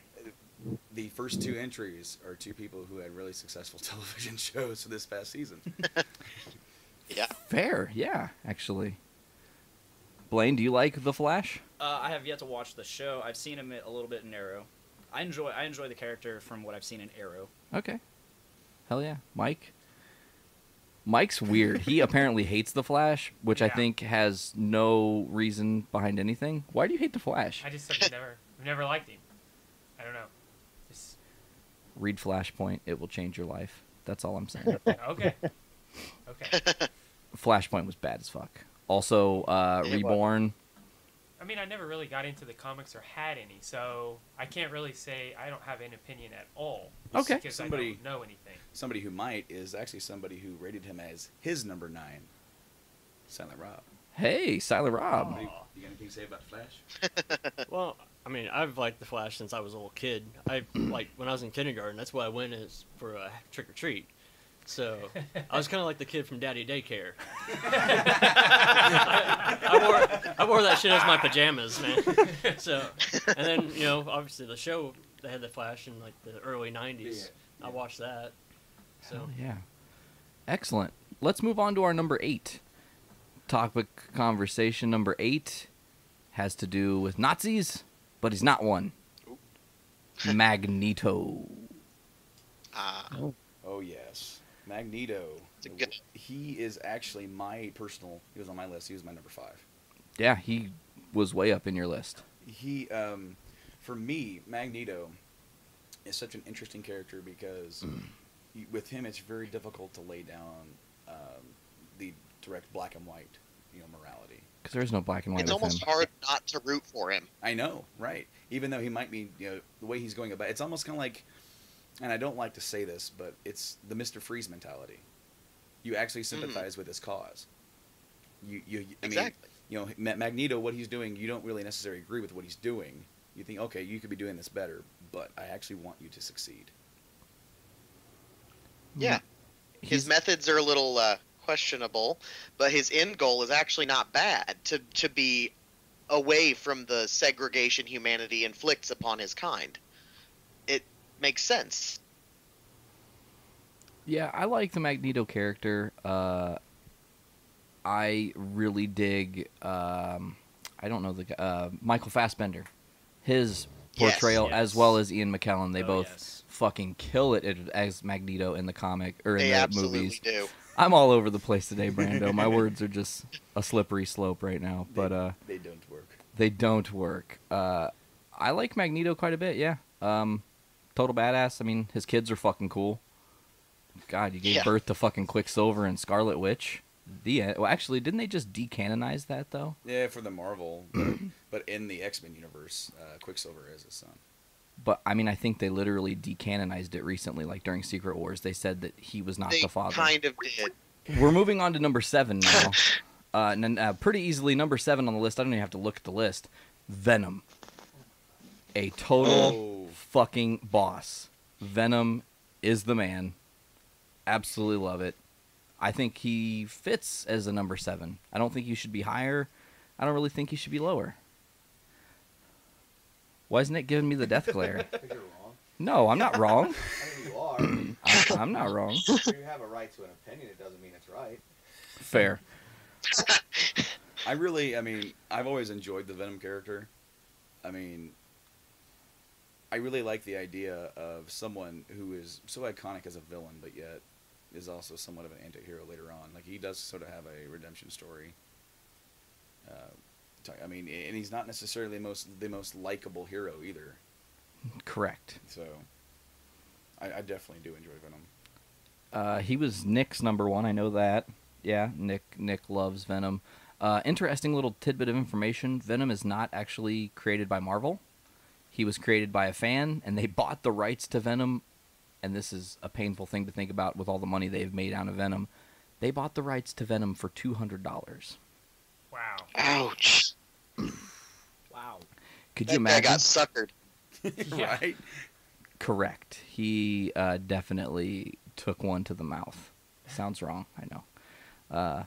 the first 2 entries are 2 people who had really successful television shows for this past season. Yeah. Fair, yeah, actually. Blaine, do you like The Flash? I have yet to watch the show. I've seen him a little bit in Arrow. I enjoy the character from what I've seen in Arrow. Okay. Hell yeah. Mike? Mike's weird. He apparently hates The Flash, which I think has no reason behind anything. Why do you hate The Flash? I just have never liked him. I don't know. Just... Read Flashpoint. It will change your life. That's all I'm saying. Okay. Flashpoint was bad as fuck. Also, Reborn. I mean, I never really got into the comics or had any, so I can't really say I don't have an opinion at all. Okay. Because I don't know anything. Somebody who might is actually somebody who rated him as his number 9, Silent Rob. Hey, Silent Rob. You got anything to say about Flash? Well, I mean, I've liked the Flash since I was a little kid. Like when I was in kindergarten, that's why I went as for a trick or treat. So I was kind of like the kid from Daddy Daycare. I wore that shit as my pajamas, man. So, and then obviously the show they had the Flash in like the early '90s. Yeah. I watched that. So hell yeah, excellent. Let's move on to our number 8 topic conversation. Number 8 has to do with Nazis, but he's not one. Magneto. Oh yes. Magneto. He is actually he was on my list. He was my number 5. Yeah, he was way up in your list. He, for me, Magneto is such an interesting character because with him it's very difficult to lay down the direct black and white, morality. Because there is no black and white. It's almost hard not to root for him. I know, right? Even though he might be, the way he's going about, it's almost kind of like. And I don't like to say this, but it's the Mr. Freeze mentality. You actually sympathize with his cause. Exactly. Magneto, what he's doing, you don't really necessarily agree with what he's doing. You think, okay, you could be doing this better, but I actually want you to succeed. Yeah. His methods are a little questionable, but his end goal is actually not bad, to be away from the segregation humanity inflicts upon his kind. It makes sense. Yeah, I like the Magneto character. I really dig. I don't know Michael Fassbender, his portrayal as well as Ian McKellen. They both fucking kill it as Magneto in the comic or in the movies. Do. I'm all over the place today, Brando. My words are just a slippery slope right now. But they don't work. They don't work. I like Magneto quite a bit. Yeah. Total badass. I mean, his kids are fucking cool. God, you gave birth to fucking Quicksilver and Scarlet Witch. Well, actually, didn't they just decanonize that though? Yeah, for the Marvel, but in the X-Men universe, Quicksilver is his son. But I mean, I think they literally decanonized it recently, like during Secret Wars. They said that he was not the father. They kind of did. We're moving on to number 7 now. Pretty easily, number 7 on the list. I don't even have to look at the list. Venom. A total fucking boss. Venom is the man. Absolutely love it. I think he fits as a number 7. I don't think he should be higher. I don't really think he should be lower. Why isn't it giving me the death glare? Because you're wrong. No, I'm not wrong. I mean, you are. I'm not wrong. You have a right to an opinion. It doesn't mean it's right. Fair. I mean, I've always enjoyed the Venom character. I mean, I really like the idea of someone who is so iconic as a villain, but yet is also somewhat of an anti-hero later on. Like, he does sort of have a redemption story. I mean, and he's not necessarily the most likable hero either. Correct. So, I definitely do enjoy Venom. He was Nick's number one. I know that. Yeah, Nick loves Venom. Interesting little tidbit of information. Venom is not actually created by Marvel. He was created by a fan, and they bought the rights to Venom. And this is a painful thing to think about with all the money they've made out of Venom. They bought the rights to Venom for $200. Wow. Ouch. Wow. Could you That guy imagine? got suckered. Yeah. Right? Correct. He definitely took one to the mouth. Sounds wrong, I know.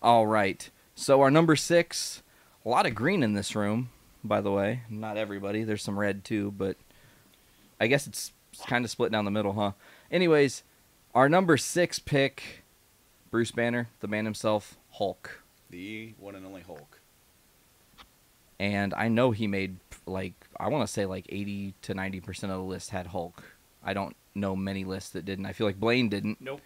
All right. So our number 6, a lot of green in this room, by the way. Not everybody. There's some red too, but I guess it's kind of split down the middle, huh? Anyways, our number 6 pick, Bruce Banner, the man himself, Hulk. The one and only Hulk. And I know he made, like, I want to say like 80 to 90% of the list had Hulk. I don't know many lists that didn't. I feel like Blaine didn't. Nope.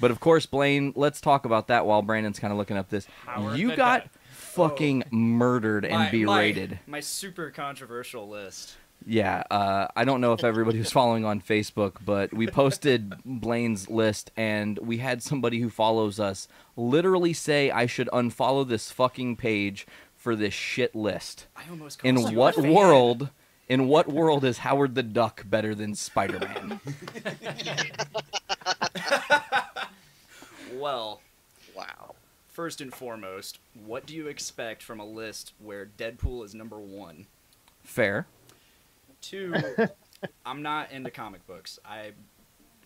But of course, Blaine, let's talk about that while Brandon's kind of looking up this. Howard You the got Duck. fucking murdered and berated. My super controversial list. Yeah, I don't know if everybody was following on Facebook, but we posted Blaine's list, and we had somebody who follows us literally say I should unfollow this fucking page for this shit list. I almost In called you what a fan. world? In what world is Howard the Duck better than Spider-Man? Well, Wow. first and foremost, what do you expect from a list where Deadpool is number 1? Fair. 2, I'm not into comic books.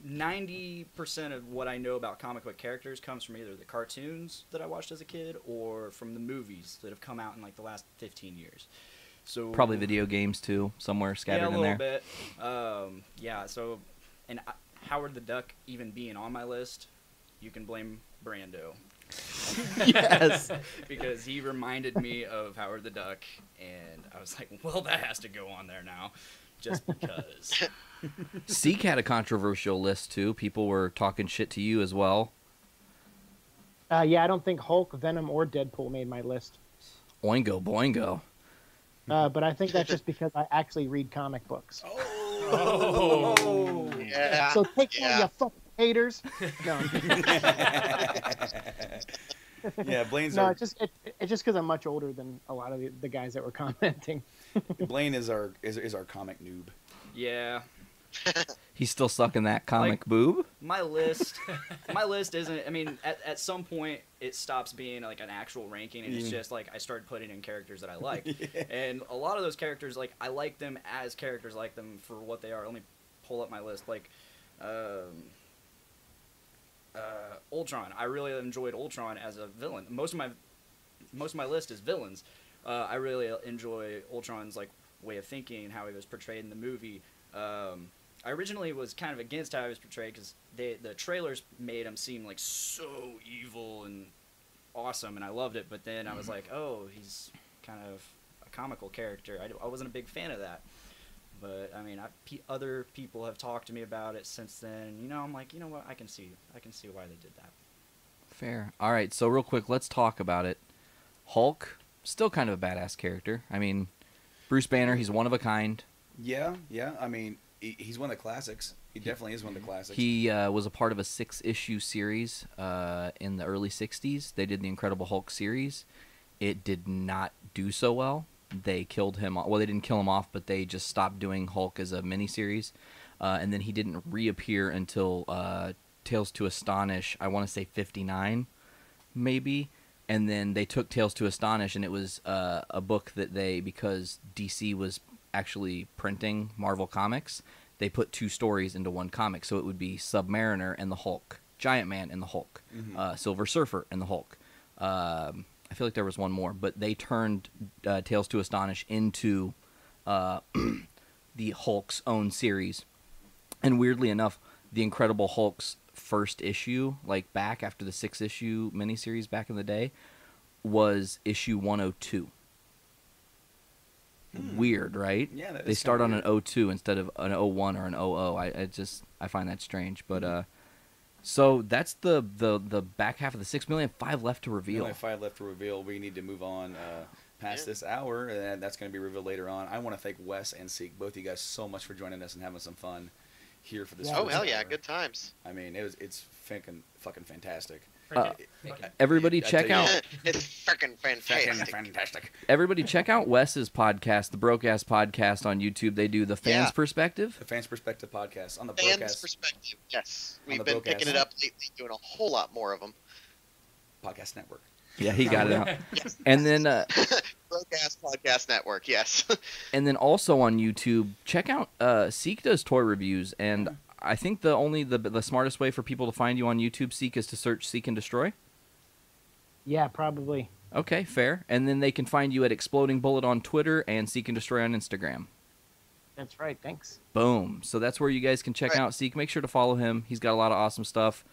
90% of what I know about comic book characters comes from either the cartoons that I watched as a kid or from the movies that have come out in like the last 15 years. So Probably video games too, somewhere scattered yeah, a in little there. bit. Yeah, so and Howard the Duck even being on my list, you can blame Brando. Yes. Because he reminded me of Howard the Duck, and I was like, well, that has to go on there now, just because. Siike had a controversial list too. People were talking shit to you as well. Yeah, I don't think Hulk, Venom, or Deadpool made my list. Oingo boingo. But I think that's just because I actually read comic books. Oh. Yeah. So take yeah. one, you fucking haters. No, Yeah, Blaine's no, our it's just because I'm much older than a lot of the guys that were commenting. Blaine is our comic noob. Yeah. He's still sucking that comic Like- boob. My list isn't, I mean, at some point it stops being like an actual ranking and it's just like I started putting in characters that I like. And a lot of those characters, like, I like them as characters, like them for what they are. Let me pull up my list. Like, Ultron. I really enjoyed Ultron as a villain. Most of my list is villains. I really enjoy Ultron's, like, way of thinking and how he was portrayed in the movie. I originally was kind of against how he was portrayed because the trailers made him seem like so evil and awesome, and I loved it. But then I was like, oh, he's kind of a comical character. I wasn't a big fan of that. But I mean, other people have talked to me about it since then. You know, I'm like, you know what? I can see why they did that. Fair. All right, so real quick, let's talk about it. Hulk, still kind of a badass character. I mean, Bruce Banner, he's one of a kind. Yeah. I mean, he's one of the classics. He definitely is one of the classics. He was a part of a 6-issue series in the early 60s. They did the Incredible Hulk series. It did not do so well. They killed him. Well, they didn't kill him off, but they just stopped doing Hulk as a miniseries. And then he didn't reappear until Tales to Astonish, I want to say 59, maybe. And then they took Tales to Astonish, and it was a book that because DC was actually printing Marvel Comics, they put 2 stories into one comic. So it would be Submariner and the Hulk, Giant Man and the Hulk, Silver Surfer and the Hulk. I feel like there was one more, but they turned Tales to Astonish into the Hulk's own series. And weirdly enough, the Incredible Hulk's first issue, like back after the 6-issue miniseries back in the day, was issue 102. weird, right? Yeah, that they is start on kinda an 02 instead of an 01 or an 00. I find that strange, but so that's the back half of the 6 million. 5 left to We reveal. only have 5 left to reveal. We need to move on past this hour, and that's going to be revealed later on. I want to thank Wes and Siike, both of you guys, so much for joining us and having some fun here for this. Oh first hell yeah, hour. good times. I mean, it's fucking fantastic. Everybody I check tell you, out. It's freaking fantastic. Fantastic. Everybody check out Wes's podcast, the Broke Ass Podcast on YouTube. They do the fans' perspective. The Fans Perspective podcast on the Fans' broadcast perspective, yes. On the We've been broadcast. picking it up lately, doing a whole lot more of them. podcast network. Yeah, he got it out. And then Broadcast Podcast Network, yes. and then also on YouTube, check out Siike does toy reviews, and I think the smartest way for people to find you on YouTube, Siike, is to search Seek and Destroy. Yeah, probably. Okay, fair. And then they can find you at Exploding Bullet on Twitter and Seek and Destroy on Instagram. That's right. Thanks. Boom. So that's where you guys can check out Seek. Make sure to follow him. He's got a lot of awesome stuff.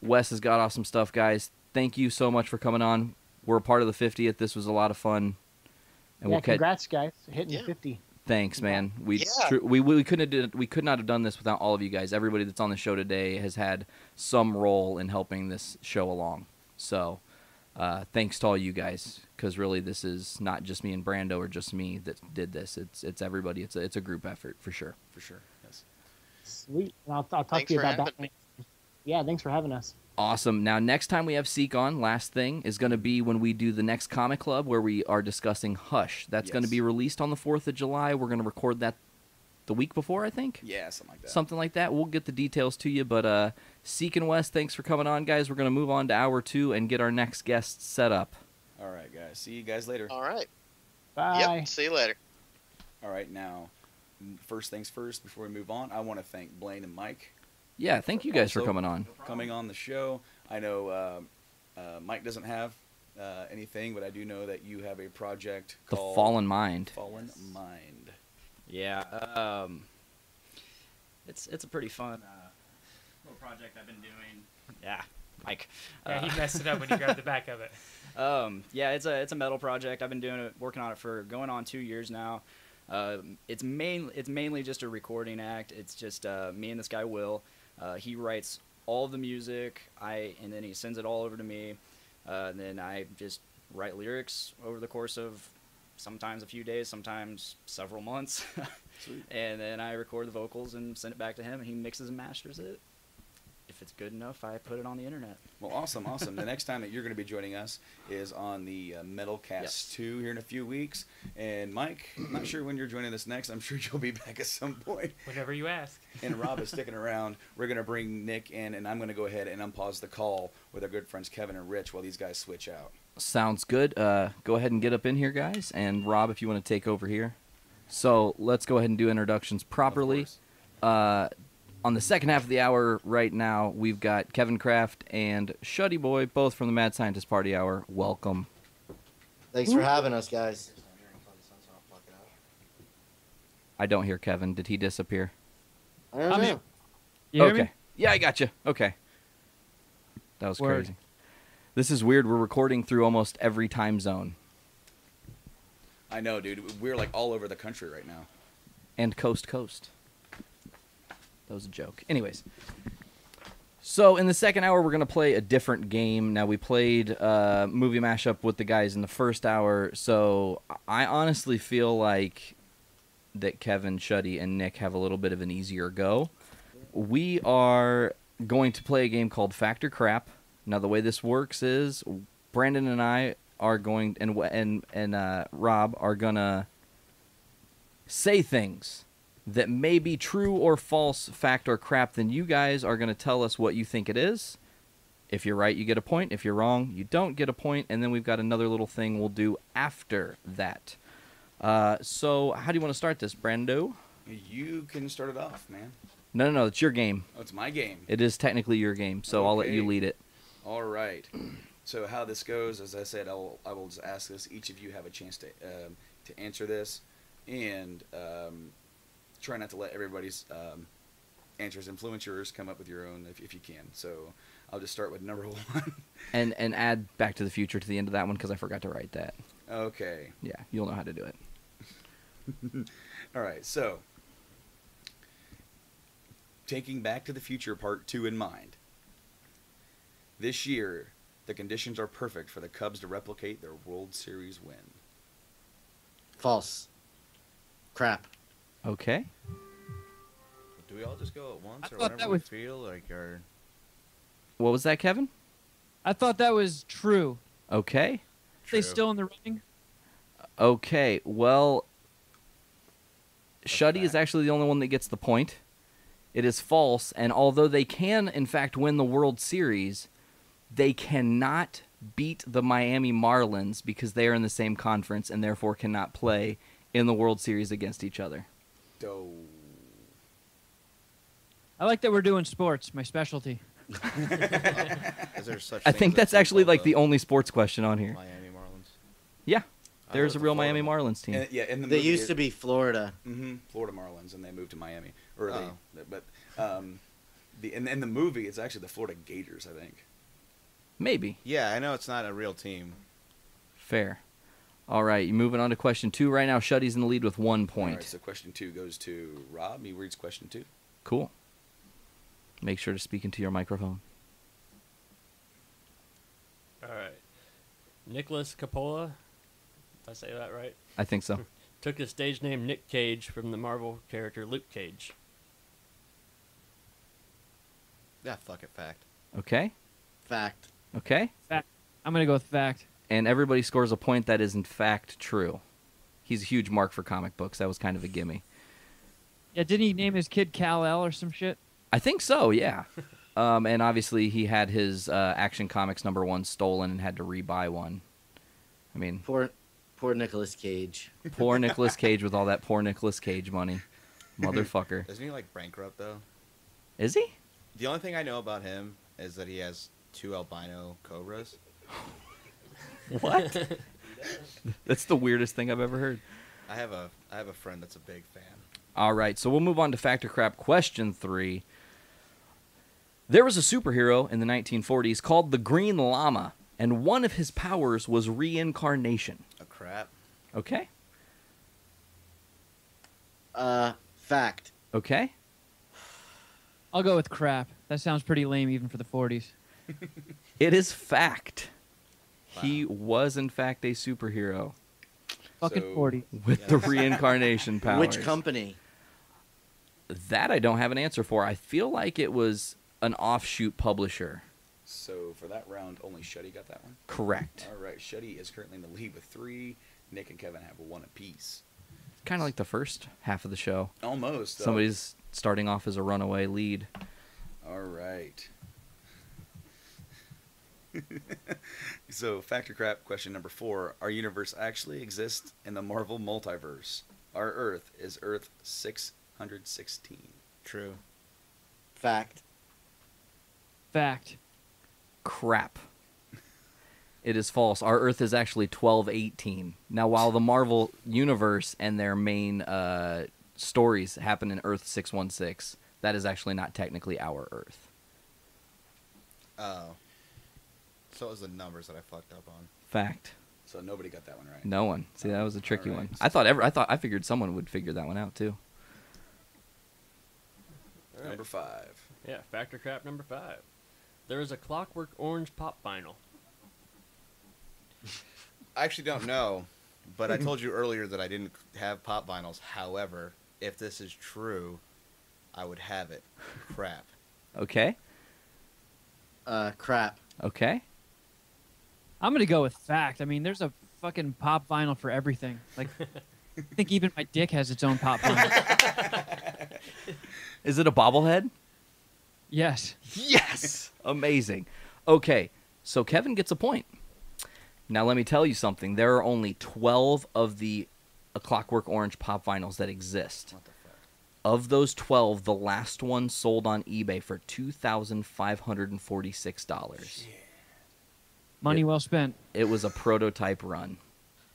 Wes has got awesome stuff, guys. Thank you so much for coming on. We're a part of the 50th. This was a lot of fun. And Yeah, congrats, guys. Hitting 50. Thanks, man. We could not have done this without all of you guys. Everybody that's on the show today has had some role in helping this show along. So, thanks to all you guys, because really this is not just me and Brando or just me that did this. It's everybody. It's a group effort for sure. For sure. Yes. Sweet. I'll talk to you about that. Yeah, thanks for having us. Awesome. Now, next time we have Seek on, last thing, is going to be when we do the next Comic Club where we are discussing Hush. That's going to be released on the 4th of July. We're going to record that the week before, I think? Yeah, something like that. Something like that. We'll get the details to you. But Seek and Wes, thanks for coming on, guys. We're going to move on to hour 2 and get our next guest set up. All right, guys. See you guys later. All right. Bye. Yep, see you later. All right, now, first things first, before we move on, I want to thank Blaine and Mike. Yeah, thank you guys for Also coming on. Coming on the show. I know Mike doesn't have anything, but I do know that you have a project The called Fallen Mind. Fallen Mind. Yeah. It's a pretty fun little project I've been doing. Yeah, Mike. Yeah, he messed it up when you grabbed the back of it. Yeah, it's a metal project. I've been working on it for going on 2 years now. It's mainly just a recording act. It's just me and this guy Will. He writes all of the music, and then he sends it all over to me. And then I just write lyrics over the course of sometimes a few days, sometimes several months. And then I record the vocals and send it back to him, and he mixes and masters it. If it's good enough, I put it on the internet. Well, awesome. The next time that you're going to be joining us is on the Metalcast 2 here in a few weeks. And Mike, I'm not sure when you're joining us next. I'm sure you'll be back at some point. Whenever you ask. And Rob is sticking around. We're going to bring Nick in, and I'm going to go ahead and unpause the call with our good friends Kevin and Rich while these guys switch out. Sounds good. Go ahead and get up in here, guys. And Rob, if you want to take over here. So let's go ahead and do introductions properly. On the second half of the hour right now, we've got Kevin Kraft and Shuddy Boy, both from the Mad Scientist Party Hour. Welcome. Thanks for having us, guys. I don't hear Kevin. Did he disappear? I don't know. You hear okay. me? Yeah, I got you. Okay. That was Word. crazy. This is weird. We're recording through almost every time zone. I know, dude. We're like all over the country right now. And coast to coast. That was a joke. Anyways. So in the second hour, we're going to play a different game. Now, we played movie mashup with the guys in the first hour. So I honestly feel like that Kevin, Shuddy, and Nick have a little bit of an easier go. We are going to play a game called Fact or Crap. Now, the way this works is Brandon and I are going, and Rob are going to say things that may be true or false, fact or crap. Then you guys are going to tell us what you think it is. If you're right, you get a point. If you're wrong, you don't get a point. And then we've got another little thing we'll do after that. So how do you want to start this, Brando? You can start it off, man. No, it's your game. Oh, it's my game. It is technically your game, so I'll let you lead it. All right. So how this goes, as I said, I will just ask this. Each of you have a chance to answer this, and try not to let everybody's answers influence yours. Come up with your own if you can. So I'll just start with number 1. And add Back to the Future to the end of that one because I forgot to write that. Okay. Yeah, you'll know how to do it. All right, so taking Back to the Future Part 2 in mind, this year the conditions are perfect for the Cubs to replicate their World Series win. False. Crap. Okay. Do we all just go at once, I or thought whenever that we was- feel like our... What was that, Kevin? I thought that was true. Okay. Are they still in the running? Okay. Well, Shuddy is actually the only one that gets the point. It is false, and although they can, in fact, win the World Series, they cannot beat the Miami Marlins because they are in the same conference and therefore cannot play in the World Series against each other. Doe. I like that we're doing sports, my specialty. Is there such I things think as that's actually football, like the only sports question on here. Miami Marlins. Yeah, I there's thought a it real was the Miami Florida Marlins team. And, yeah, in the They movie, used to be Florida. Florida Marlins, and they moved to Miami. Or Oh. in the movie, it's actually the Florida Gators, I think. Maybe. Yeah, I know it's not a real team. Fair. All right, moving on to question 2. Right now, Shuddy's in the lead with 1 point. All right, so question 2 goes to Rob. He reads question 2. Cool. Make sure to speak into your microphone. All right. Nicholas Coppola, did I say that right? I think so. Took his stage name Nick Cage from the Marvel character Luke Cage. Yeah, fuck it, fact. Okay. Fact. Okay. Fact. I'm going to go with fact. And everybody scores a point that is in fact true. He's a huge mark for comic books. That was kind of a gimme. Yeah, didn't he name his kid Kal-El or some shit? I think so, yeah. And obviously he had his Action Comics #1 stolen and had to rebuy one. I mean, Poor Nicolas Cage. poor Nicolas Cage with all that poor Nicolas Cage money. Motherfucker. Isn't he like bankrupt though? Is he? The only thing I know about him is that he has 2 albino cobras. What? That's the weirdest thing I've ever heard. I have a friend that's a big fan. All right, so we'll move on to Fact or Crap question 3. There was a superhero in the 1940s called the Green Llama, and one of his powers was reincarnation. A crap. Okay. Fact. Okay. I'll go with crap. That sounds pretty lame even for the 40s. It is fact. He was, in fact, a superhero. Fucking 40. With the reincarnation powers. Which company? That I don't have an answer for. I feel like it was an offshoot publisher. So for that round, only Shuddy got that one? Correct. All right, Shuddy is currently in the lead with 3. Nick and Kevin have 1 apiece. Kind of like the first half of the show. Almost. Somebody's starting off as a runaway lead. All right. So, Fact or Crap question number 4. Our universe actually exists in the Marvel multiverse. Our Earth is Earth 616. True. Fact. Fact. Crap. It is false. Our Earth is actually 1218. Now, while the Marvel universe and their main stories happen in Earth 616, that is actually not technically our Earth. Oh. So it was the numbers that I fucked up on. Fact. So nobody got that one right. No one. See, that was a tricky All right. one. I figured someone would figure that one out too. All right. Number 5. Yeah, Fact or Crap number 5. There is a Clockwork Orange pop vinyl. I actually don't know, but I told you earlier that I didn't have pop vinyls. However, if this is true, I would have it. Crap. Okay. Crap. Okay. I'm going to go with fact. I mean, there's a fucking pop vinyl for everything. Like, I think even my dick has its own pop vinyl. Is it a bobblehead? Yes. Yes! Amazing. Okay, so Kevin gets a point. Now let me tell you something. There are only 12 of the A Clockwork Orange pop vinyls that exist. What the fuck? Of those 12, the last one sold on eBay for $2,546. Money well spent. It was a prototype run.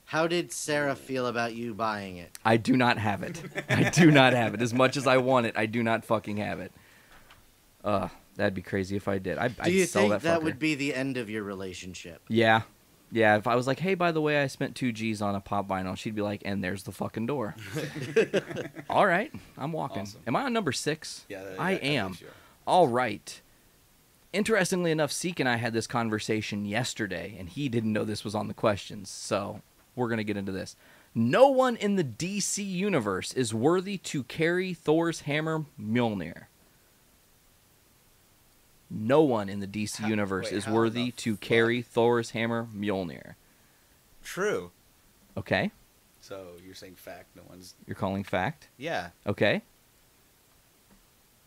How did Sarah feel about you buying it? I do not have it. I do not have it. As much as I want it, I do not fucking have it. That'd be crazy if I did. I'd Do you sell think that that fucker. would be the end of your relationship? Yeah. Yeah, if I was like, hey, by the way, I spent 2 G's on a pop vinyl, she'd be like, and there's the fucking door. All right, I'm walking. Awesome. Am I on number 6? Yeah, I am. All right. Interestingly enough, Siike and I had this conversation yesterday, and he didn't know this was on the questions, so we're going to get into this. No one in the DC universe is worthy to carry Thor's hammer Mjolnir. No one in the DC universe is worthy to carry Thor's hammer Mjolnir. True. Okay. So you're saying fact? No one's. You're calling fact? Yeah. Okay.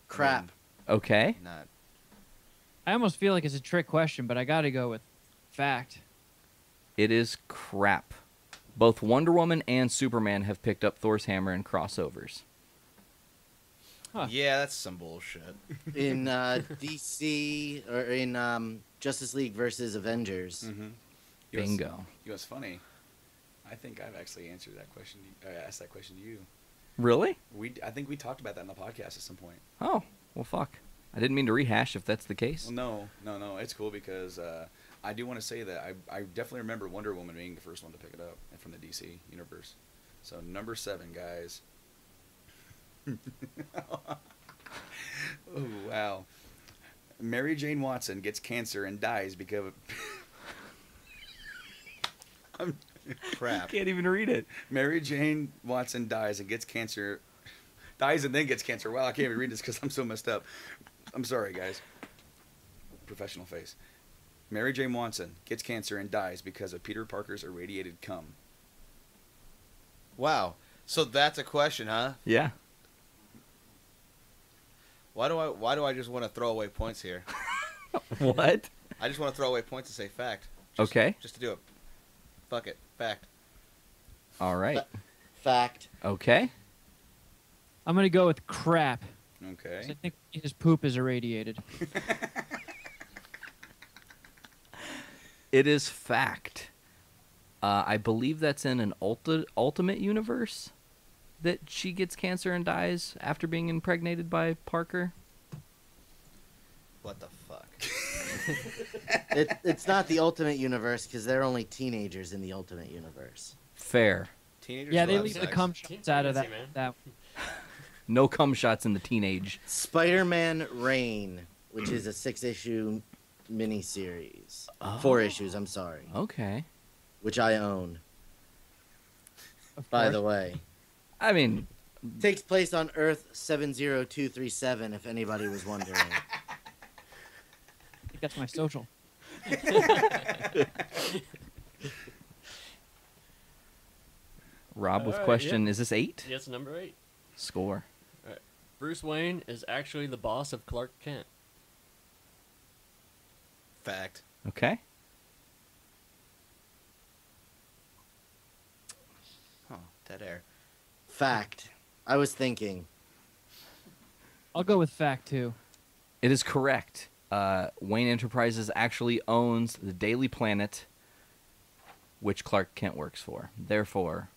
Crap. Okay. Not. I almost feel like it's a trick question, but I got to go with fact. It is crap. Both Wonder Woman and Superman have picked up Thor's hammer in crossovers. Huh. Yeah, that's some bullshit. In DC or in Justice League versus Avengers. Mm-hmm. Bingo. You know what's funny? I think I've actually answered that question. I asked that question to you. Really? I think we talked about that in the podcast at some point. Oh, well, fuck. I didn't mean to rehash if that's the case. Well, no. It's cool because I do want to say that I definitely remember Wonder Woman being the first one to pick it up from the DC universe. So number 7, guys. Oh, wow. Mary Jane Watson gets cancer and dies because of... Crap. I can't even read it. Mary Jane Watson dies and gets cancer. Dies and then gets cancer. Wow, I can't even read this because I'm so messed up. I'm sorry, guys. Professional face. Mary Jane Watson gets cancer and dies because of Peter Parker's irradiated cum. Wow. So that's a question, huh? Yeah. Why do I just want to throw away points here? What? I just want to throw away points and say fact. Okay. Just to do it. Fuck it. Fact. All right. Fact. Okay. I'm going to go with crap. Okay. 'Cause I think his poop is irradiated. It is fact. I believe that's in an Ultimate universe that she gets cancer and dies after being impregnated by Parker. What the fuck? It's not the Ultimate Universe because they're only teenagers in the Ultimate Universe. Fair. Teenagers Yeah, still they have leave the sex. cum shots out of that. Pregnancy, that. No cum shots in the teenage. Spider-Man Reign, which is a 6-issue miniseries. 4 issues, I'm sorry. Okay. Which I own. By the way. I mean... Takes place on Earth 70237, if anybody was wondering. I think that's my social. Rob with All right, question, yeah. is this 8? Yes, number 8. Score. All right. Bruce Wayne is actually the boss of Clark Kent. Fact. Okay. Oh, dead air. Fact. I was thinking. I'll go with fact, too. It is correct. Wayne Enterprises actually owns the Daily Planet, which Clark Kent works for. Therefore,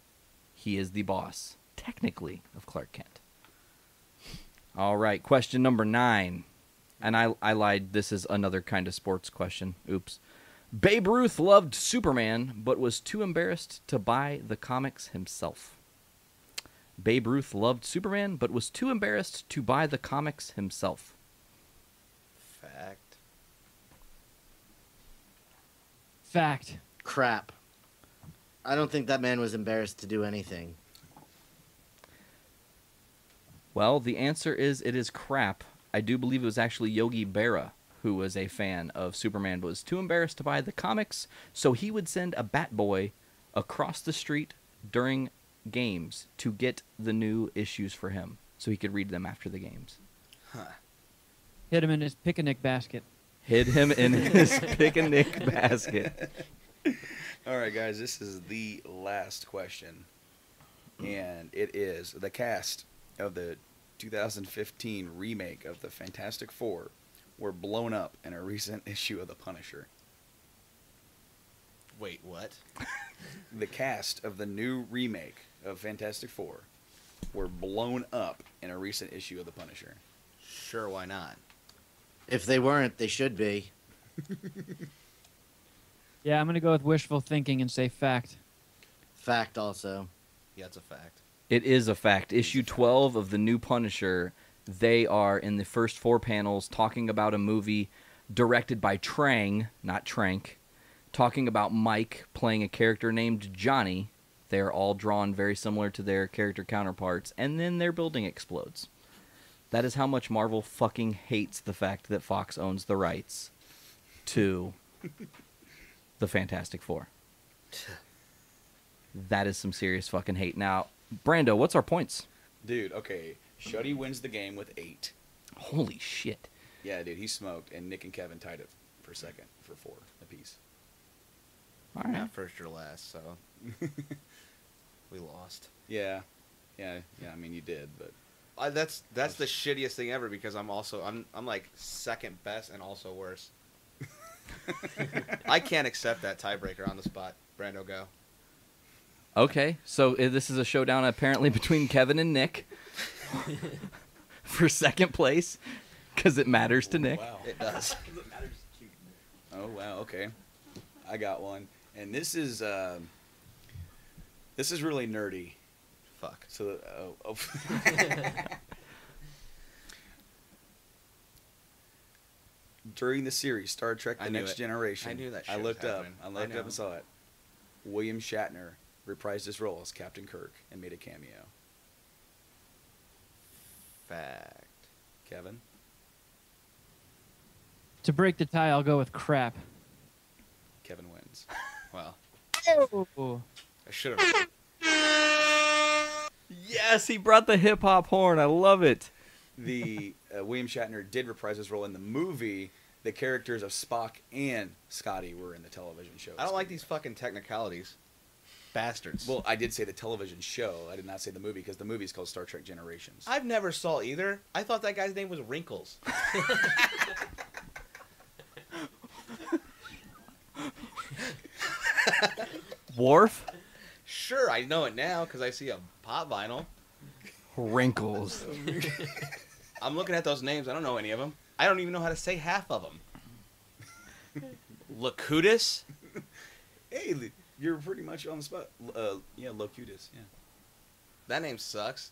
he is the boss, technically, of Clark Kent. All right, question number 9. And I lied. This is another kind of sports question. Oops. Babe Ruth loved Superman, but was too embarrassed to buy the comics himself. Babe Ruth loved Superman, but was too embarrassed to buy the comics himself. Fact. Fact. Crap. I don't think that man was embarrassed to do anything. Well, the answer is it is crap. I do believe it was actually Yogi Berra who was a fan of Superman, but was too embarrassed to buy the comics, so he would send a Bat Boy across the street during games to get the new issues for him, so he could read them after the games. Huh. Hit him in his picnic basket. Hid him in his picnic basket. All right, guys, this is the last question. And it is the cast of the 2015 remake of the Fantastic Four were blown up in a recent issue of The Punisher. Wait, what? The cast of the new remake of Fantastic Four were blown up in a recent issue of The Punisher. Sure, why not? If they weren't, they should be. Yeah, Yeah, I'm gonna go with wishful thinking and say fact. Fact also. Yeah, it's a fact. It is a fact. Issue 12 of the new Punisher, they are in the first 4 panels talking about a movie directed by Trang, not Trank, talking about Mike playing a character named Johnny. They're all drawn very similar to their character counterparts, and then their building explodes. That is how much Marvel fucking hates the fact that Fox owns the rights to the Fantastic Four. That is some serious fucking hate. Now, Brando, what's our points? Dude, okay. Shuddy wins the game with 8. Holy shit. Yeah, dude, he smoked, and Nick and Kevin tied it for second for 4 apiece. All right. Not first or last, so we lost. Yeah, I mean, you did, but That's the shittiest thing ever because I'm like second best and also worse. I can't accept that tiebreaker on the spot. Brando, go. Okay, so this is a showdown apparently between Kevin and Nick for second place because it matters to Nick. Wow. It does. Oh wow, okay. I got one, and this is really nerdy. Fuck. So, during the series Star Trek: The Next Generation, I knew that. I shit looked was up. happening. I looked up and saw it. William Shatner reprised his role as Captain Kirk and made a cameo. Fact. Kevin? To break the tie, I'll go with crap. Kevin wins. Well, Oh. I should have. Yes, he brought the hip hop horn. I love it. The William Shatner did reprise his role in the movie. The characters of Spock and Scotty were in the television show. I don't like these fucking technicalities. Bastards. Well, I did say the television show. I did not say the movie because the movie is called Star Trek Generations. I've never saw either. I thought that guy's name was Wrinkles. Worf? Sure, I know it now because I see a pop vinyl. Wrinkles. I'm looking at those names. I don't know any of them. I don't even know how to say half of them. Locutus? Hey, you're pretty much on the spot. Yeah, Locutus. Yeah. That name sucks.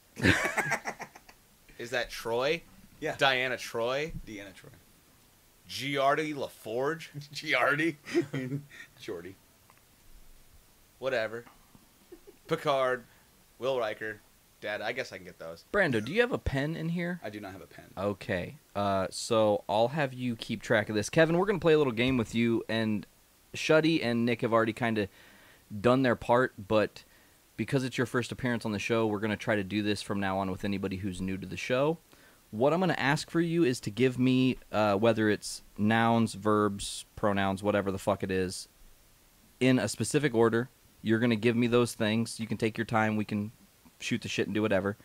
Is that Troy? Yeah. Diana Troy? Deanna Troy. Giardi LaForge? Giardi? Jordy. Whatever. Picard. Will Riker. Dad, I guess I can get those. Brando, do you have a pen in here? I do not have a pen. Okay. So I'll have you keep track of this. Kevin, we're going to play a little game with you, and Shuddy and Nick have already kind of done their part, but because it's your first appearance on the show, we're going to try to do this from now on with anybody who's new to the show. What I'm going to ask for you is to give me, whether it's nouns, verbs, pronouns, whatever the fuck it is, in a specific order. You're going to give me those things. You can take your time. We can shoot the shit and do whatever.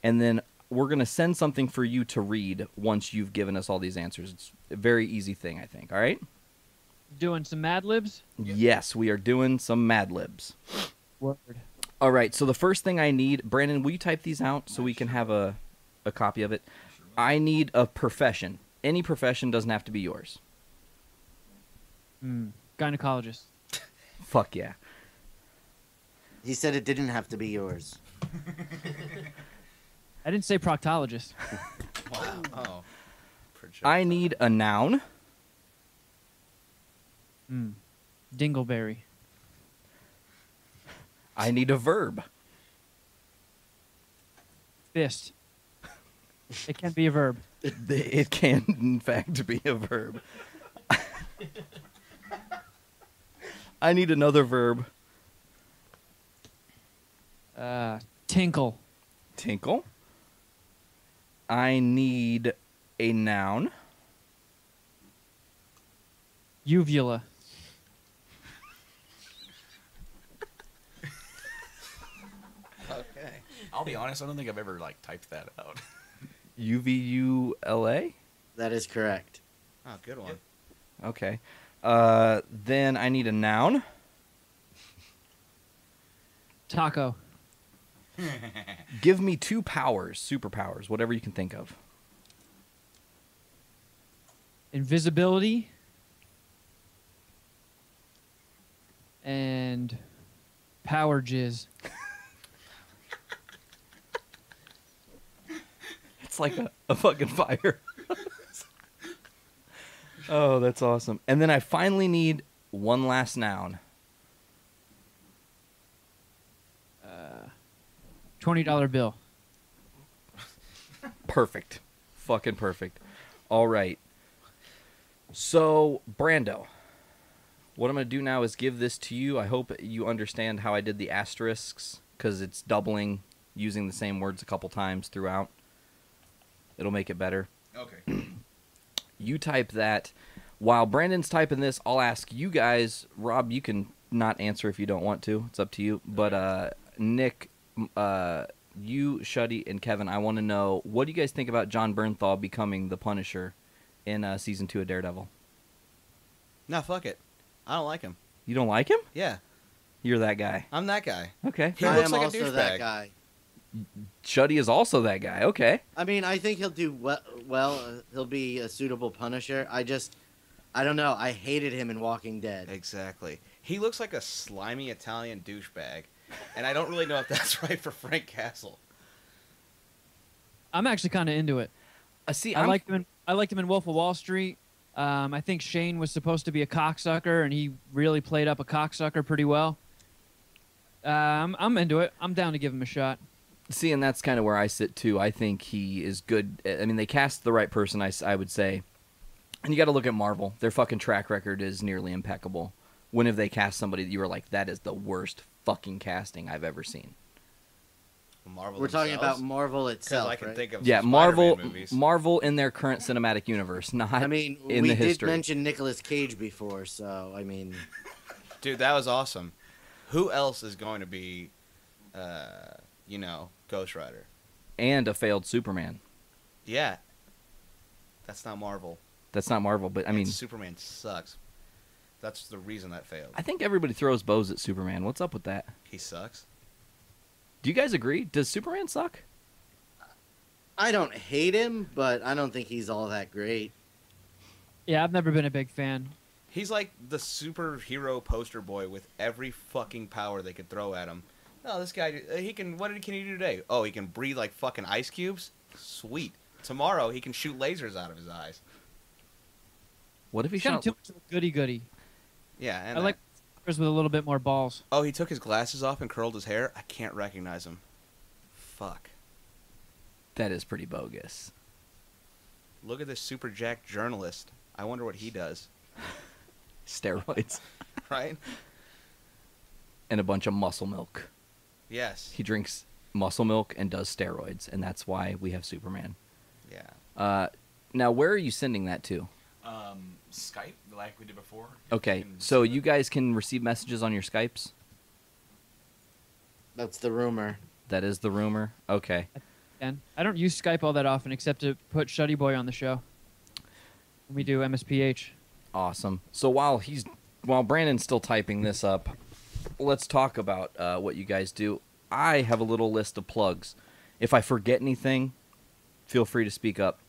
And then we're going to send something for you to read once you've given us all these answers. It's a very easy thing, I think. All right? Doing some Mad Libs? Yes, we are doing some Mad Libs. Word. All right, so the first thing I need... Brandon, will you type these out so we can have a copy of it? I need a profession. Any profession doesn't have to be yours. Gynecologist. Fuck yeah. He said it didn't have to be yours. I didn't say proctologist. Wow. Oh. I need a noun. Dingleberry. I need a verb. Fist. It can be a verb. It can, in fact, be a verb. I need another verb. Tinkle. Tinkle. I need a noun. Uvula. Okay. I'll be honest, I don't think I've ever typed that out. UVULA? That is correct. Oh, good one. Okay. Then I need a noun. Taco. Give me 2 powers, superpowers, whatever you can think of. Invisibility. and power jizz. It's like a fucking fire. Oh, that's awesome. And then I finally need one last noun. $20 bill. Perfect. Fucking perfect. All right. So, Brando, what I'm going to do now is give this to you. I hope you understand how I did the asterisks, because it's doubling, using the same words a couple times throughout. It'll make it better. Okay. You type that. While Brandon's typing this, I'll ask you guys. Rob, you can not answer if you don't want to. It's up to you. But Nick, you, Shuddy, and Kevin, I want to know, what do you guys think about John Bernthal becoming the Punisher in Season 2 of Daredevil? No, fuck it. I don't like him. You don't like him? Yeah. You're that guy. I'm that guy. Okay. He looks like a douchebag. That guy. Shuddy is also that guy. Okay. I mean, I think he'll do well. He'll be a suitable Punisher. I don't know. I hated him in Walking Dead. Exactly. He looks like a slimy Italian douchebag, and I don't really know if that's right for Frank Castle. I'm actually kind of into it. I liked him in Wolf of Wall Street. I think Shane was supposed to be a cocksucker, and he really played up a cocksucker pretty well. I'm into it. I'm down to give him a shot. See, and that's kind of where I sit, too. I think he is good. I mean, they cast the right person, I would say. And you got to look at Marvel. Their fucking track record is nearly impeccable. When have they cast somebody that you were like, that is the worst fucking casting I've ever seen? Marvel We're talking about Marvel itself, I can right? think of Yeah, some Marvel, Spider-Man movies. Marvel in their current cinematic universe, not I mean, in we the did history. mention Nicolas Cage before, so I mean, Dude, that was awesome. Who else is going to be, Ghost Rider? And a failed Superman. Yeah. That's not Marvel. That's not Marvel, but I mean, Superman sucks. That's the reason that failed. I think everybody throws bows at Superman. What's up with that? He sucks. Do you guys agree? Does Superman suck? I don't hate him, but I don't think he's all that great. Yeah, I've never been a big fan. He's like the superhero poster boy with every fucking power they could throw at him. No, this guy, what can he do today? Oh, he can breathe like fucking ice cubes? Sweet. Tomorrow, he can shoot lasers out of his eyes. What if He's kind of too much of a goody-goody. Yeah, and I like with a little bit more balls. Oh, he took his glasses off and curled his hair? I can't recognize him. Fuck. That is pretty bogus. Look at this super jacked journalist. I wonder what he does. Steroids. Right? And a bunch of muscle milk. Yes. He drinks muscle milk and does steroids, and that's why we have Superman. Yeah. Now, where are you sending that to? Skype, like we did before. Okay, so you guys can receive messages on your Skypes? That's the rumor. That is the rumor? Okay. And I don't use Skype all that often except to put Shuddy Boy on the show. When we do MSPH. Awesome. So while Brandon's still typing this up, let's talk about what you guys do. I have a little list of plugs. If I forget anything, feel free to speak up.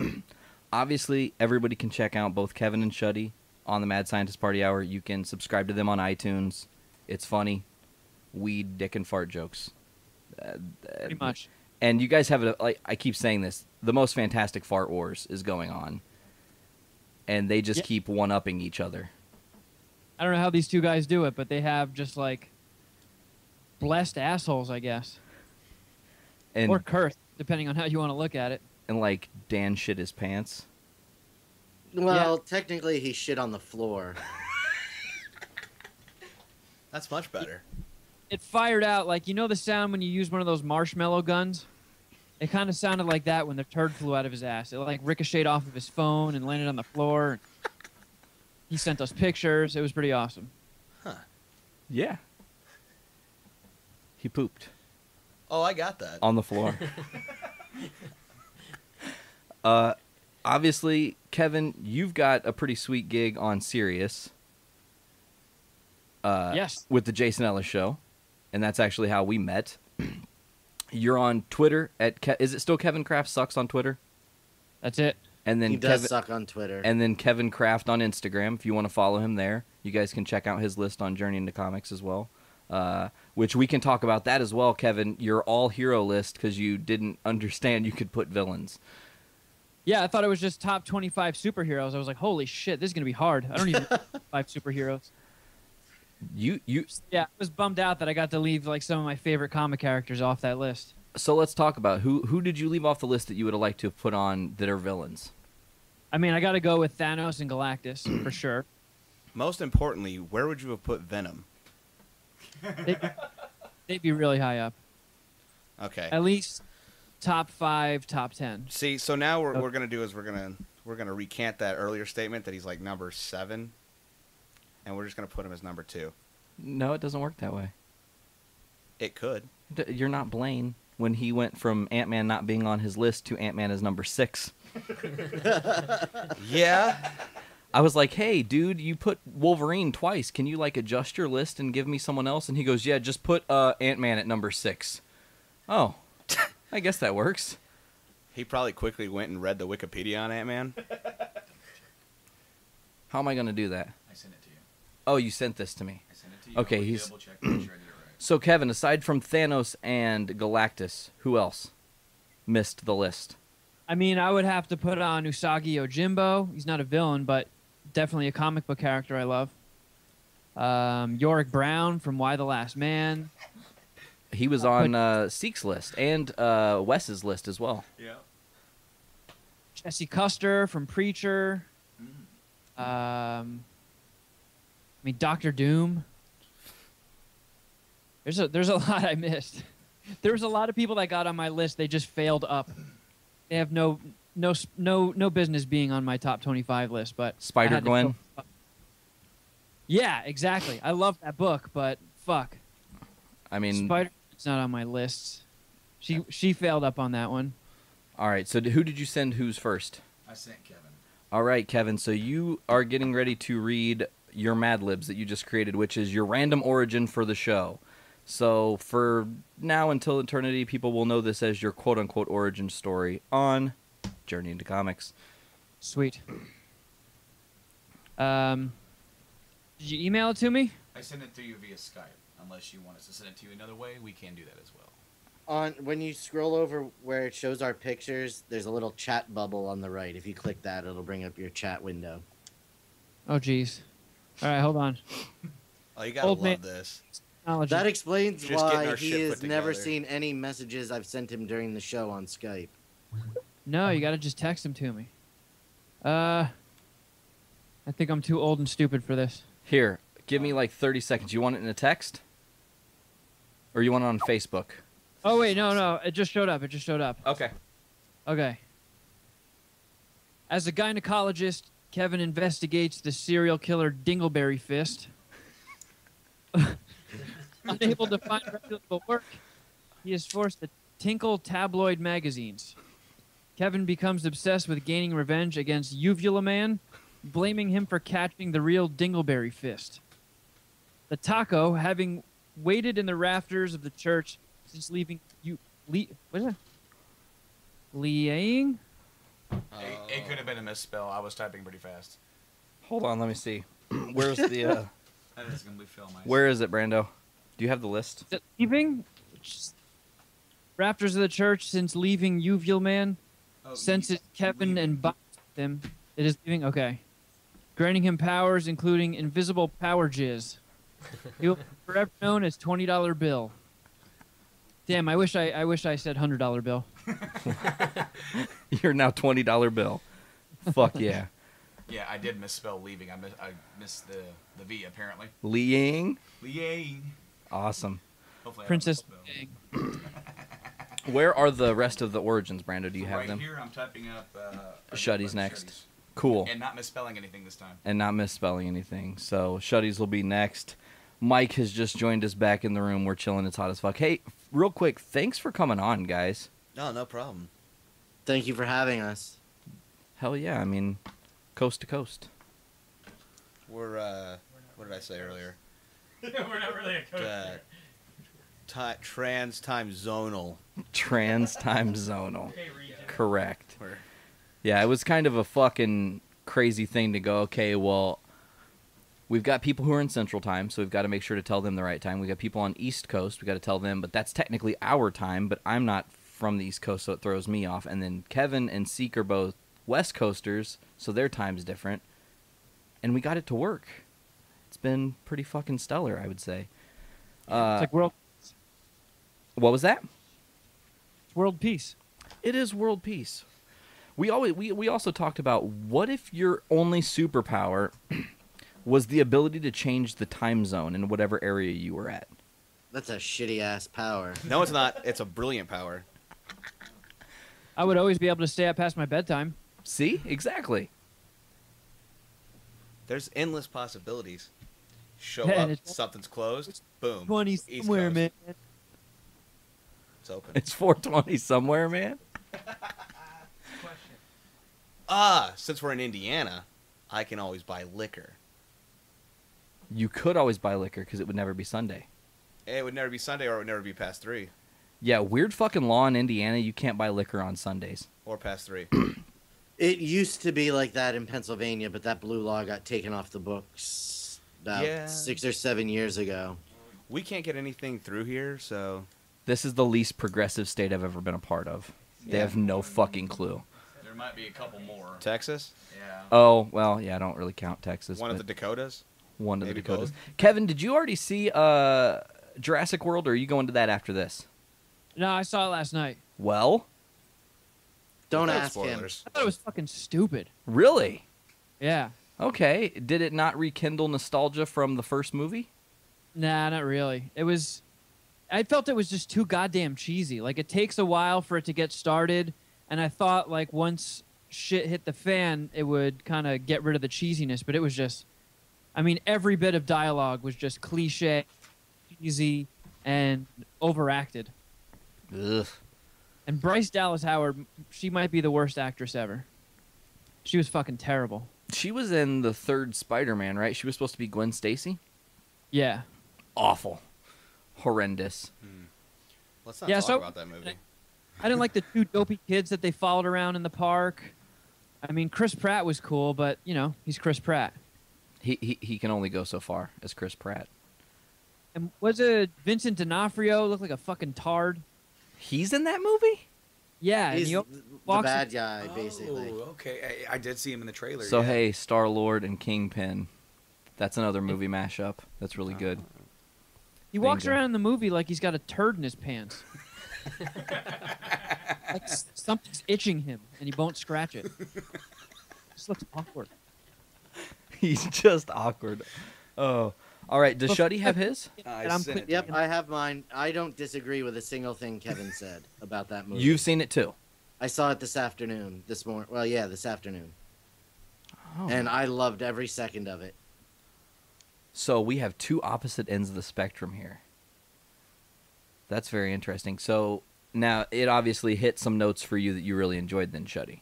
Obviously, everybody can check out both Kevin and Shuddy on the Mad Scientist Party Hour. You can subscribe to them on iTunes. It's funny. Weed, dick, and fart jokes. Pretty much. And you guys have, I keep saying this, the most fantastic fart wars is going on. And they just keep one-upping each other. I don't know how these two guys do it, but they have just, like, blessed assholes, I guess. And, or cursed, depending on how you want to look at it. And, like, Dan shit his pants. Well, technically, he shit on the floor. That's much better. It fired out, like, you know the sound when you use one of those marshmallow guns? It kind of sounded like that when the turd flew out of his ass. It, like, ricocheted off of his phone and landed on the floor. He sent us pictures. It was pretty awesome. Huh. Yeah. He pooped. Oh, I got that. On the floor. Obviously, Kevin, you've got a pretty sweet gig on Sirius. Yes. With the Jason Ellis Show. And that's actually how we met. You're on Twitter at... is it still Kevin Kraft Sucks on Twitter? That's it. And then He does suck on Twitter. And then Kevin Kraft on Instagram. If you want to follow him there, you guys can check out his list on Journey into Comics as well. Which we can talk about that as well, Kevin. Your all-hero list, because you didn't understand you could put villains. Yeah, I thought it was just top 25 superheroes. I was like, holy shit, this is going to be hard. I don't even know 5 superheroes. Yeah, I was bummed out that I got to leave like some of my favorite comic characters off that list. So let's talk about who did you leave off the list that you would have liked to have put on that are villains? I mean, I got to go with Thanos and Galactus for sure. Most importantly, where would you have put Venom? They'd be really high up. Okay. At least top 5, top 10. See, so now what we're gonna do is we're gonna recant that earlier statement that he's like number 7, and we're just gonna put him as number 2. No, it doesn't work that way. It could. You're not Blaine when he went from Ant-Man not being on his list to Ant-Man as number 6. Yeah. I was like, hey, dude, you put Wolverine twice. Can you, like, adjust your list and give me someone else? And he goes, yeah, just put Ant-Man at number 6. Oh, I guess that works. He probably quickly went and read the Wikipedia on Ant-Man. How am I going to do that? I sent it to you. Oh, you sent this to me. I sent it to you. Okay, I'll he's... double check to make sure I did it right. So, Kevin, aside from Thanos and Galactus, who else missed the list? I mean, I would have to put on Usagi Yojimbo. He's not a villain, but definitely a comic book character I love. Yorick Brown from Y the Last Man. He was on Siike's list and Wes's list as well. Yeah. Jesse Custer from Preacher. I mean, Doctor Doom. There's a lot I missed. There was a lot of people that got on my list. They just failed up. They have no business being on my top 25 list. But Spider-Gwen. Yeah, exactly. I love that book, but fuck. I mean, Spider-Gwen's not on my list. She failed up on that one. All right. So who did you send? Who's first? I sent Kevin. All right, Kevin. So you are getting ready to read your Mad Libs that you just created, which is your random origin for the show. So for now until eternity, people will know this as your quote-unquote origin story on Journey into Comics. Sweet. Did you email it to me? I sent it to you via Skype. Unless you want us to send it to you another way, we can do that as well. When you scroll over where it shows our pictures, there's a little chat bubble on the right. If you click that, it'll bring up your chat window. Oh, jeez. All right, hold on. Oh, you gotta love this. Technology. That explains Just getting why our he shit has put never together. seen any messages I've sent him during the show on Skype. No, you got to just text them to me. I think I'm too old and stupid for this. Here, give me like 30 seconds. You want it in a text? Or you want it on Facebook? Oh, wait, no. It just showed up. Okay. Okay. As a gynecologist, Kevin investigates the serial killer Dingleberry Fist. Unable to find reputable work, he is forced to tinkle tabloid magazines. Kevin becomes obsessed with gaining revenge against Uvula Man, blaming him for catching the real Dingleberry Fist. The Taco, having waited in the rafters of the church since leaving what is that? Liang? It could have been a misspell. I was typing pretty fast. Hold on, let me see. Where's the... That is going to be Phil. Where is it, Brando? Do you have the list? Is it leaving? Rafters of the church since leaving Uvula Man. Senses Kevin and bonds with him. It is leaving? Okay. Granting him powers, including invisible power jizz. He will be forever known as $20 bill. Damn, I wish I said $100 bill. You're now $20 bill. Fuck yeah. Yeah, I did misspell leaving. I missed the V apparently. Liang? Liang. Awesome. Hopefully Princess. Where are the rest of the origins, Brando? Do you have right them? here, I'm typing up. Shuddy's next. Cool. And not misspelling anything this time. And not misspelling anything. So Shuddy's will be next. Mike has just joined us back in the room. We're chilling. It's hot as fuck. Hey, real quick, thanks for coming on, guys. No problem. Thank you for having us. Hell yeah. I mean, coast to coast. We're, what did I say earlier? We're not really a coaster. Trans time zonal. Trans time zonal. Correct. Yeah, it was kind of a fucking crazy thing to go, okay, well, we've got people who are in Central Time, so we've got to make sure to tell them the right time. We've got people on East Coast, we've got to tell them, but that's technically our time, but I'm not from the East Coast, so it throws me off. And then Kevin and Siike are both West Coasters, so their time's different. And we got it to work. It's been pretty fucking stellar, I would say. It's like world. What was that? It's world peace. It is world peace. We also talked about, what if your only superpower was the ability to change the time zone in whatever area you were at? That's a shitty ass power. No, it's not. It's a brilliant power. I would always be able to stay up past my bedtime. See? Exactly. There's endless possibilities. Show Yeah, up, and it's- something's closed, boom. 20 East somewhere, Coast. man. It's open. It's 420 somewhere, man. Since we're in Indiana, I can always buy liquor. You could always buy liquor because it would never be Sunday. It would never be Sunday, or it would never be past 3. Yeah, weird fucking law in Indiana. You can't buy liquor on Sundays. Or past 3. It used to be like that in Pennsylvania, but that blue law got taken off the books about 6 or 7 years ago. We can't get anything through here, so... This is the least progressive state I've ever been a part of. They have no fucking clue. There might be a couple more. Texas? Yeah. Oh, well, yeah, I don't really count Texas. One of but the Dakotas? One of the Maybe Dakotas. both. Kevin, did you already see Jurassic World, or are you going to that after this? No, I saw it last night. Well? Don't Without ask him. spoilers. I thought it was fucking stupid. Really? Yeah. Okay. Did it not rekindle nostalgia from the first movie? Nah, not really. It was... I felt it was just too goddamn cheesy. Like, it takes a while for it to get started, and I thought, like, once shit hit the fan, it would kind of get rid of the cheesiness, but it was just... I mean, every bit of dialogue was just cliche, cheesy, and overacted. Ugh. And Bryce Dallas Howard, she might be the worst actress ever. She was fucking terrible. She was in the third Spider-Man, right? She was supposed to be Gwen Stacy? Yeah. Awful. Horrendous. Let's not Yeah, talk so- about that movie. I didn't like the two dopey kids that they followed around in the park. I mean, Chris Pratt was cool, but, you know, he's Chris Pratt. He can only go so far as Chris Pratt. And was it Vincent D'Onofrio? Looked like a fucking tard. He's in that movie? Yeah. He's and the walks bad guy, basically. Oh, okay. I did see him in the trailer. So, yeah. hey, Star-Lord and Kingpin. That's another movie mashup. That's really good. He walks Bingo. around in the movie like he's got a turd in his pants. Like something's itching him, and he won't scratch it. Just looks awkward. He's just awkward. Oh. All right, does Shuddy have his? Yep, I have mine. I don't disagree with a single thing Kevin said about that movie. You've seen it too? I saw it this afternoon, this morning. Well, yeah, this afternoon. Oh. And I loved every second of it. So we have two opposite ends of the spectrum here. That's very interesting. So now it obviously hit some notes for you that you really enjoyed then, Shuddy.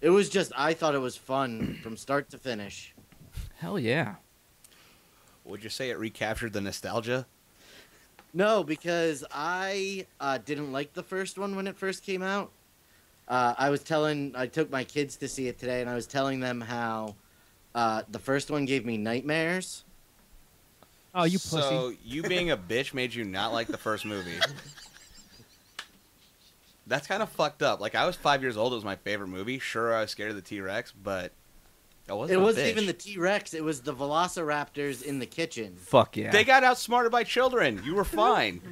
It was just, I thought it was fun from start to finish. Hell yeah. Would you say it recaptured the nostalgia? No, because I didn't like the first one when it first came out. I took my kids to see it today, and I was telling them how the first one gave me nightmares. Oh, you pussy. So you being a bitch made you not like the first movie. That's kind of fucked up. Like, I was 5 years old. It was my favorite movie. Sure, I was scared of the T-Rex, but I wasn't It a wasn't bitch. even the T-Rex. It was the Velociraptors in the kitchen. Fuck yeah. They got outsmarted by children. You were fine.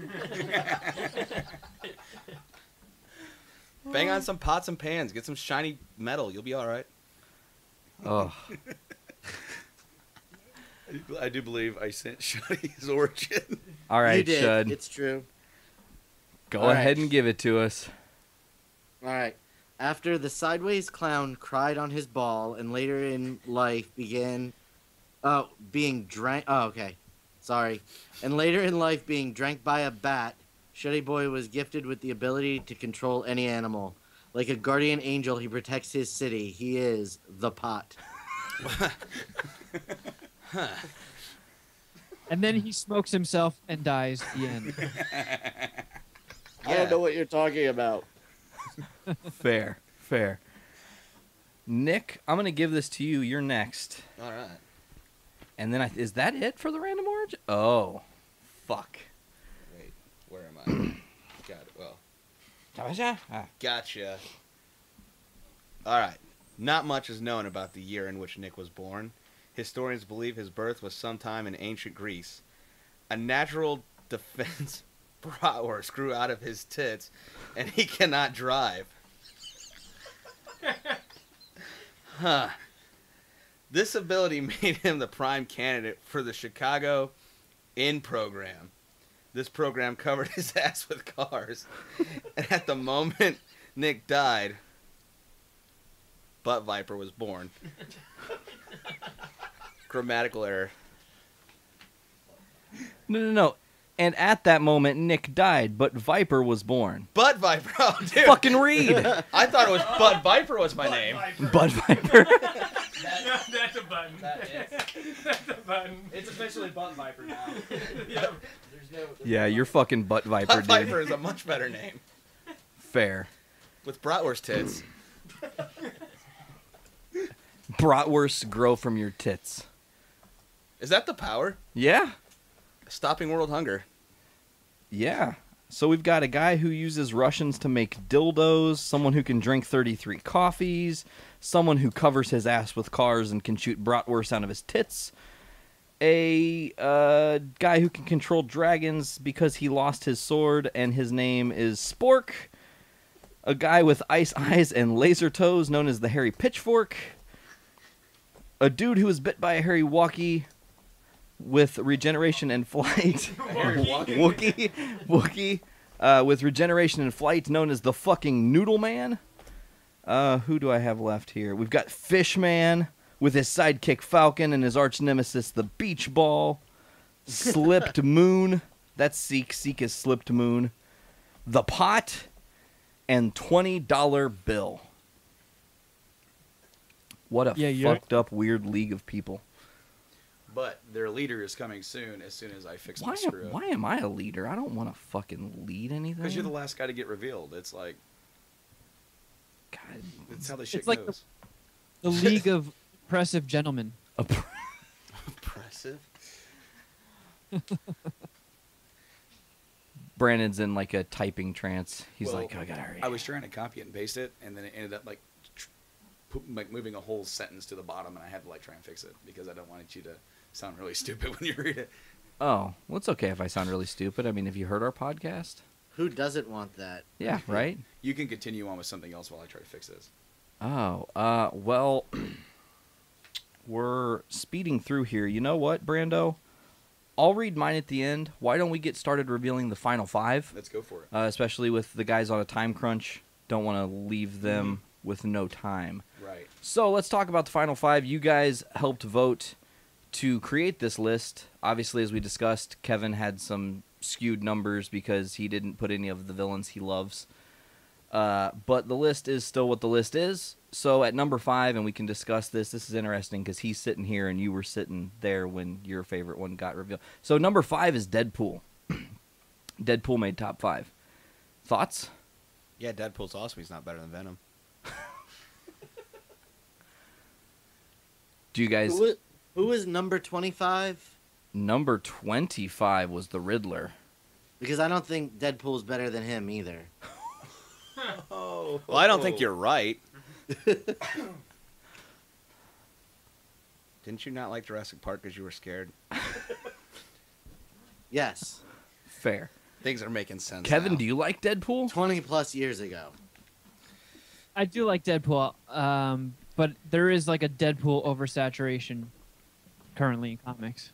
Bang on some pots and pans. Get some shiny metal. You'll be all right. Oh. I do believe I sent Shuddy his origin. All right, You did. Shud. It's true. Go All ahead right. and give it to us. All right. After the sideways clown cried on his ball and later in life began being drank... Oh, okay. Sorry. And later in life being drank by a bat, Shuddy Boy was gifted with the ability to control any animal. Like a guardian angel, he protects his city. He is the pot. And then he smokes himself and dies. The end. I don't know what you're talking about. Fair. Nick, I'm gonna give this to you. You're next. All right. And then is that it for the random origin? Oh, fuck. Wait, where am I? Got it. Well. Gotcha. All right. Not much is known about the year in which Nick was born. Historians believe his birth was sometime in ancient Greece. A natural defense bratwurst grew out of his tits, and he cannot drive. Huh. This ability made him the prime candidate for the Chicago In program. This program covered his ass with cars. And at the moment Nick died, Butt Viper was born. Grammatical error. No. And at that moment, Nick died, but Viper was born. Butt Viper. Oh, dude. Fucking read. I thought it was Butt Viper was my name. Butt Viper. That's a button. That's a button. It's officially Butt Viper now. Yep. Yeah, you're fucking Butt Viper, Butt dude. Viper is a much better name. Fair. With bratwurst tits. Bratwursts grow from your tits. Is that the power? Yeah. Stopping world hunger. Yeah. So we've got a guy who uses Russians to make dildos, someone who can drink 33 coffees, someone who covers his ass with cars and can shoot bratwursts out of his tits, a guy who can control dragons because he lost his sword and his name is Spork, a guy with ice eyes and laser toes known as the Hairy Pitchfork, a dude who was bit by a hairy walkie with regeneration and flight. Wookie. With regeneration and flight, known as the fucking Noodle Man. Who do I have left here? We've got Fishman with his sidekick Falcon and his arch nemesis, the Beach Ball. Slipped Moon. That's Siike. Siike is Slipped Moon. The Pot. And $20 Bill. What a fucked up, weird league of people. But their leader is coming soon as I fix my screw up. Why am I a leader? I don't want to fucking lead anything. Because you're the last guy to get revealed. It's like... God, that's how the shit It's like goes. the League of Oppressive Gentlemen. Oppressive? Brandon's in like a typing trance. He's Well, like, I gotta hurry. I was trying to copy it and paste it, and then it ended up like moving a whole sentence to the bottom, and I had to like try and fix it because I don't want you to sound really stupid when you read it. Oh, well, it's okay if I sound really stupid. I mean, have you heard our podcast? Who doesn't want that? Yeah, right? You can continue on with something else while I try to fix this. Oh, well, we're speeding through here. You know what, Brando? I'll read mine at the end. Why don't we get started revealing the final five? Let's go for it. Especially with the guys on a time crunch. Don't want to leave them with no time. Right. So let's talk about the final five. You guys helped vote to create this list. Obviously, as we discussed, Kevin had some skewed numbers because he didn't put any of the villains he loves. But the list is still what the list is. So at number 5, and we can discuss this. This is interesting because he's sitting here and you were sitting there when your favorite one got revealed. So number 5 is Deadpool. Deadpool made top 5. Thoughts? Yeah, Deadpool's awesome. He's not better than Venom. Do you guys... Who is number 25? Number 25 was the Riddler. Because I don't think Deadpool's better than him either. Well, I don't think you're right. Didn't you not like Jurassic Park because you were scared? Yes. Fair. Things are making sense. Kevin, now. do you like Deadpool? 20 plus years ago. I do like Deadpool, but there is like a Deadpool oversaturation currently in comics.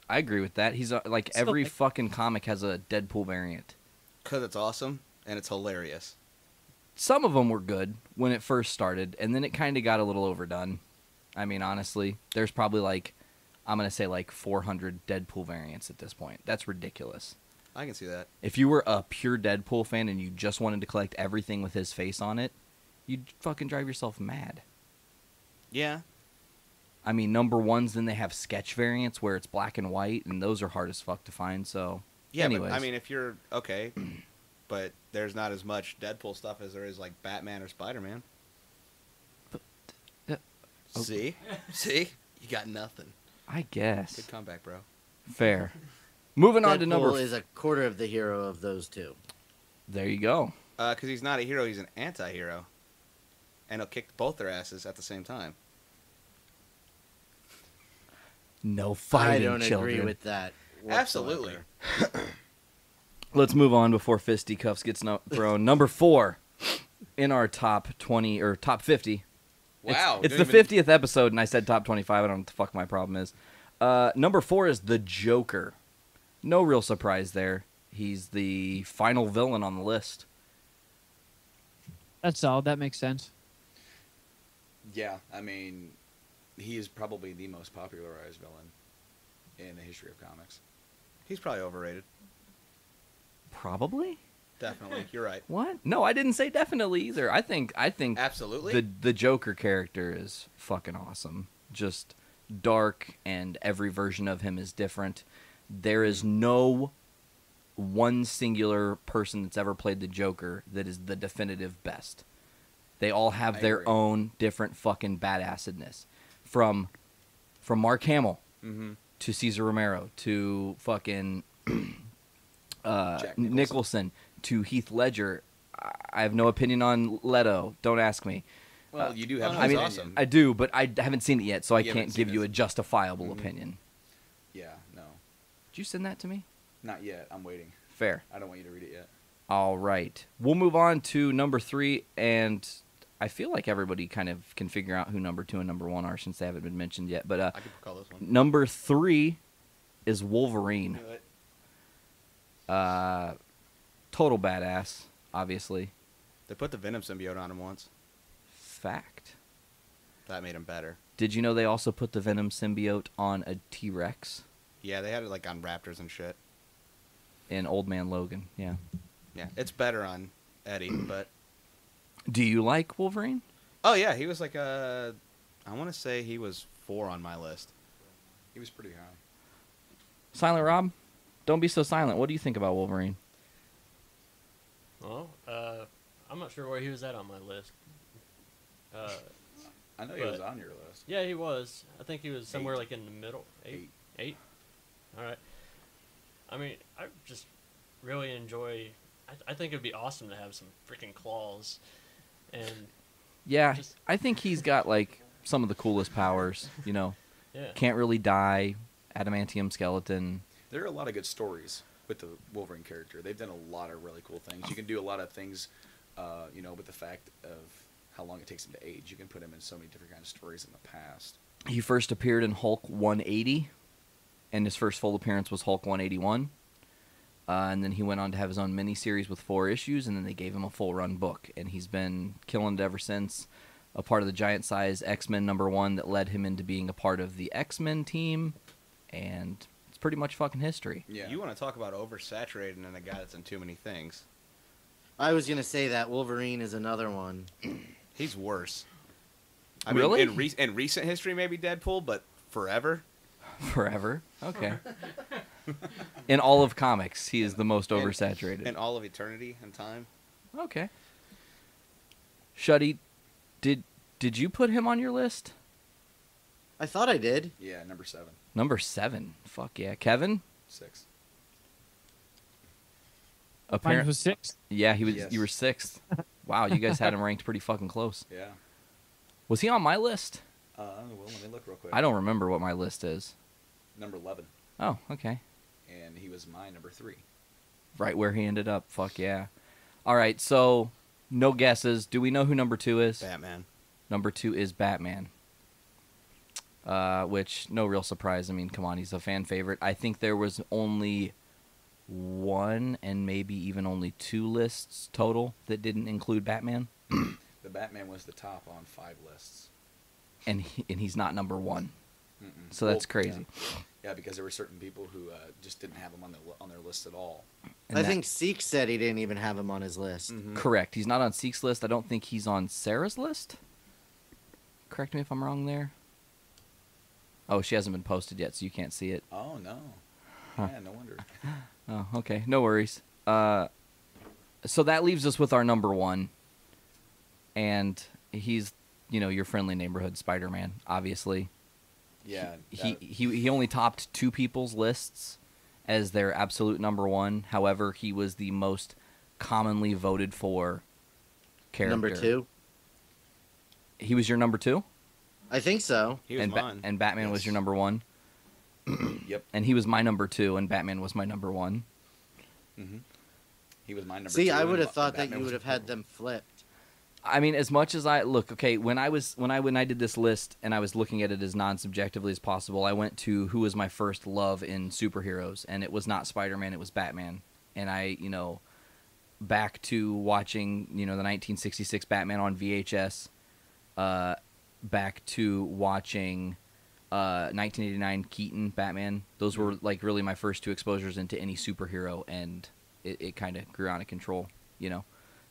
I agree with that. He's like Still every like- fucking comic has a Deadpool variant. Because it's awesome and it's hilarious. Some of them were good when it first started, and then it kind of got a little overdone. I mean, honestly, there's probably like, I'm going to say like 400 Deadpool variants at this point. That's ridiculous. I can see that. If you were a pure Deadpool fan and you just wanted to collect everything with his face on it, you'd fucking drive yourself mad. Yeah. I mean, number 1s, then they have sketch variants where it's black and white, and those are hard as fuck to find, so... Yeah, anyways. but I mean, if you're... Okay, but there's not as much Deadpool stuff as there is like Batman or Spider-Man. See? See? You got nothing. I guess. Good comeback, bro. Fair. Moving on to Deadpool number... is a quarter of the hero of those two. There you go. Because he's not a hero, he's an anti-hero. And he'll kick both their asses at the same time. No fighting, I don't children. agree with that. Absolutely. Let's move on before fisticuffs gets thrown. Number 4 in our top 20 or top 50. Wow. It's the 50th episode, and I said top 25. I don't know what the fuck my problem is. Number 4 is the Joker. No real surprise there. He's the final villain on the list. That's solid. That makes sense. Yeah, I mean, he is probably the most popularized villain in the history of comics. He's probably overrated. Probably? Definitely. You're right. What? No, I didn't say definitely either. I think Absolutely. the Joker character is fucking awesome. Just dark, and every version of him is different. There is no one singular person that's ever played the Joker that is the definitive best. They all have their own different fucking badassedness. From Mark Hamill to Cesar Romero to fucking Nicholson to Heath Ledger. I have no opinion on Leto. Don't ask me. Well, you do have an I mean, opinion. I do, but I haven't seen it yet, so I You can't haven't give seen you it. a justifiable opinion. Yeah, no. Did you send that to me? Not yet. I'm waiting. Fair. I don't want you to read it yet. All right. We'll move on to number 3, and I feel like everybody kind of can figure out who number 2 and number 1 are since they haven't been mentioned yet. But I could call this one. number 3 is Wolverine. Total badass, obviously. They put the Venom symbiote on him once. Fact. That made him better. Did you know they also put the Venom symbiote on a T-Rex? Yeah, they had it like on raptors and shit. In Old Man Logan, yeah. Yeah, it's better on Eddie, but... Do you like Wolverine? Oh, yeah, he was like I want to say he was 4 on my list. He was pretty high. Silent Rob? Don't be so silent. What do you think about Wolverine? Well, I'm not sure where he was at on my list. I know he was on your list. Yeah, he was. I think he was somewhere 8. like in the middle. 8? All right. I mean, I just really enjoy... I think it'd be awesome to have some freaking claws. And Yeah, I think he's got, like, some of the coolest powers, you know. Yeah. Can't really die, adamantium skeleton. There are a lot of good stories with the Wolverine character. They've done a lot of really cool things. You can do a lot of things, you know, with the fact of how long it takes him to age. You can put him in so many different kinds of stories in the past. He first appeared in Hulk 180, and his first full appearance was Hulk 181. And then he went on to have his own miniseries with 4 issues, and then they gave him a full-run book. And he's been killing it ever since. A part of the giant-size X-Men #1 that led him into being a part of the X-Men team. And it's pretty much fucking history. Yeah. You want to talk about oversaturating and a guy that's in too many things. I was going to say that Wolverine is another one. He's worse. Really? Mean, in recent history, maybe Deadpool, but forever? Forever? Okay. In all of comics, he is the most oversaturated. In all of eternity and time? Okay. Shuddy, did you put him on your list? I thought I did. Yeah, number 7. Number 7. Fuck yeah. Kevin? 6. Mine was 6th. Yeah, he was. Yes. You were 6th. Wow, you guys had him ranked pretty fucking close. Yeah. Was he on my list? Well, let me look real quick. I don't remember what my list is. Number 11. Oh, okay. And he was my number 3. Right where he ended up. Fuck yeah. All right, so no guesses. Do we know who number 2 is? Batman. Number 2 is Batman. Which, no real surprise. I mean, come on, he's a fan favorite. I think there was only 1 and maybe even only 2 lists total that didn't include Batman. The Batman was the top on 5 lists. And he's not number 1. Mm-mm. So that's Well, crazy. Yeah, because there were certain people who just didn't have him on their list at all. And I think Siike said he didn't even have him on his list. Correct. He's not on Siike's list. I don't think he's on Sarah's list. Correct me if I'm wrong there. Oh, she hasn't been posted yet, so you can't see it. Oh, no. Huh. Yeah, no wonder. Oh, okay. No worries. So that leaves us with our number 1. And he's your friendly neighborhood Spider-Man, obviously. Yeah. He only topped 2 people's lists as their absolute number 1. However, he was the most commonly voted for character. Number 2? He was your number 2? I think so. He was mine. And Batman was your number 1? Yep. And he was my number 2, and Batman was my number 1. Mm-hmm. He was my number 2. See, I would have and thought that Batman you was would have number had them flipped. I mean, as much as I look, okay, when I did this list and I was looking at it as non-subjectively as possible, I went to who was my first love in superheroes, and it was not Spider-Man, it was Batman. And I, back to watching, the 1966 Batman on VHS, back to watching 1989 Keaton Batman. Those were like really my first 2 exposures into any superhero, and it kind of grew out of control,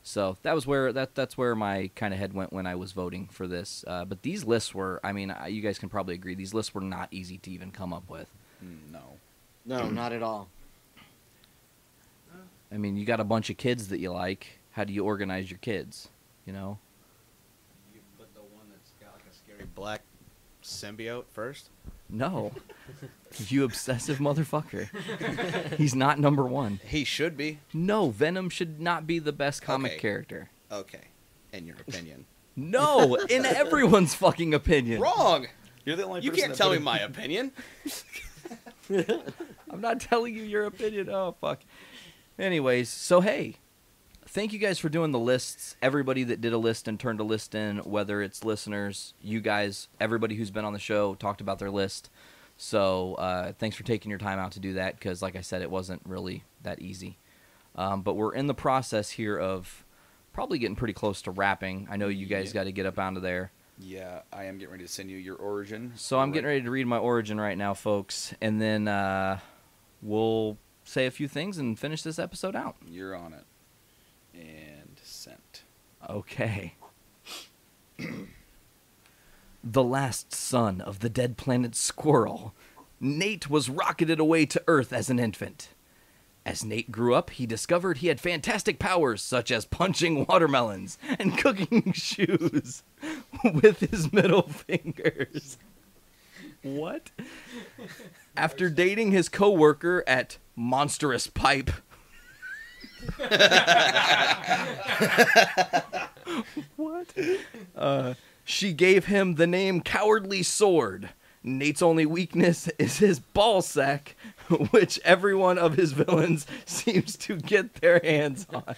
So that was where that's where my kind of head went when I was voting for this. But these lists were, I mean, you guys can probably agree, these lists were not easy to even come up with. No, not at all. I mean, you got a bunch of kids that you like. How do you organize your kids? You put the one that's got like a scary black symbiote first? No. You obsessive motherfucker. He's not number 1. He should be. No, Venom should not be the best comic character. Okay. In your opinion. No, in everyone's fucking opinion. Wrong. You're the only You person can't that tell put me in- my opinion. I'm not telling you your opinion. Oh, fuck. Anyways, so hey, thank you guys for doing the lists. Everybody that did a list and turned a list in, whether it's listeners, you guys, everybody who's been on the show talked about their list. So thanks for taking your time out to do that, because like I said, it wasn't really that easy. But we're in the process here of probably getting pretty close to wrapping. I know you guys got to get up onto there. Yeah, I am getting ready to send you your origin. So I'm getting ready to read my origin right now, folks, and then we'll say a few things and finish this episode out. You're on it. And sent. Okay. The last son of the dead planet Squirrel, Nate was rocketed away to Earth as an infant. As Nate grew up, he discovered he had fantastic powers such as punching watermelons and cooking shoes with his middle fingers. What? After dating his co-worker at Monstrous Pipe. What? She gave him the name Cowardly Sword. Nate's only weakness is his ball sack, which every one of his villains seems to get their hands on.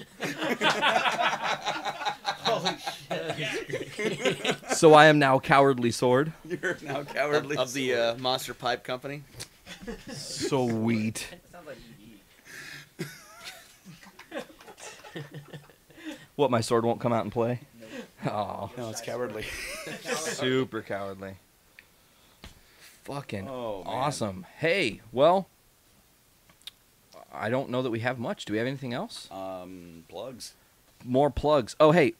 Holy shit. So I am now Cowardly Sword. You're now Cowardly of the Monster Pipe Company. Sweet. Sounds like ED. What, my sword won't come out and play? Oh, No, it's cowardly. super cowardly. Fucking Oh, man. awesome. Hey, well, I don't know that we have much. Do we have anything else? Plugs. More plugs. Oh, hey,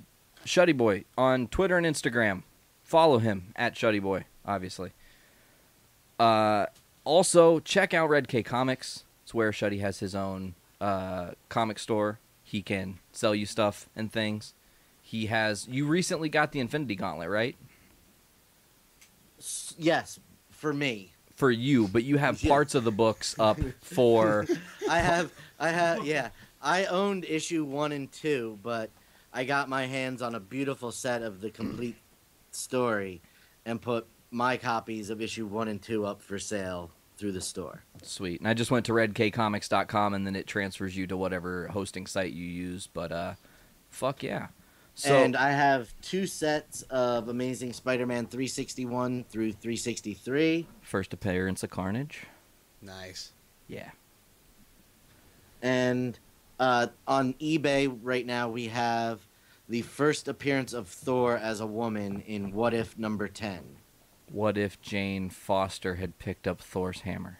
Shuddy Boy on Twitter and Instagram. Follow him at Shuddy Boy, obviously. Also, check out Red K Comics. It's where Shuddy has his own comic store. He can sell you stuff and things. He has. You recently got the Infinity Gauntlet, right? Yes, for me. For you, but you have parts of the books up for. I have, yeah. I owned issue 1 and 2, but I got my hands on a beautiful set of the complete story and put my copies of issue 1 and 2 up for sale through the store. Sweet. And I just went to redkcomics.com, and then it transfers you to whatever hosting site you use, but fuck yeah. So, And I have 2 sets of Amazing Spider-Man 361 through 363. first appearance of Carnage. Nice. Yeah. And on eBay right now, we have the first appearance of Thor as a woman in What If number 10. What if Jane Foster had picked up Thor's hammer?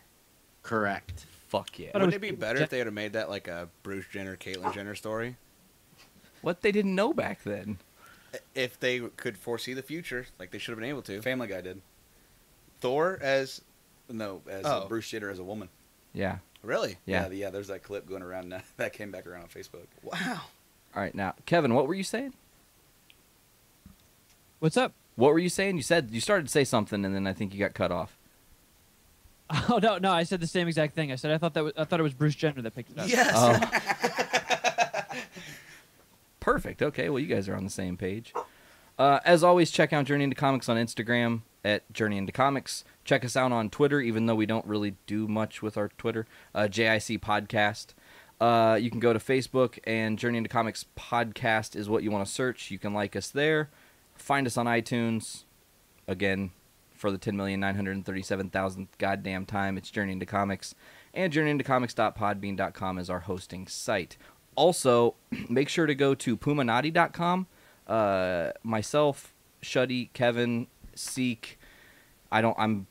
Correct. Fuck yeah. Wouldn't it be better if they had made that like a Bruce Jenner, Caitlyn Jenner story? What they didn't know back then. If they could foresee the future, like they should have been able to. Family Guy did. Thor as... Bruce Jenner as a woman. Yeah. Really? Yeah. Yeah, there's that clip going around now. That came back around on Facebook. Wow. All right, now, Kevin, what were you saying? What's up? What were you saying? You said you started to say something, and then I think you got cut off. Oh no, I said the same exact thing. I said I thought it was Bruce Jenner that picked it up. Yes. Oh. Perfect. Okay, well, you guys are on the same page. As always, check out Journey into Comics on Instagram at Journey into Comics. Check us out on Twitter, even though we don't really do much with our Twitter. JIC Podcast. You can go to Facebook, and Journey into Comics Podcast is what you want to search. You can like us there. Find us on iTunes. Again, for the 10,937,000th goddamn time, it's Journey into Comics. And journeyintocomics.podbean.com is our hosting site. Also, make sure to go to pumanati.com. Myself, Shuddy, Kevin, Siike. I'm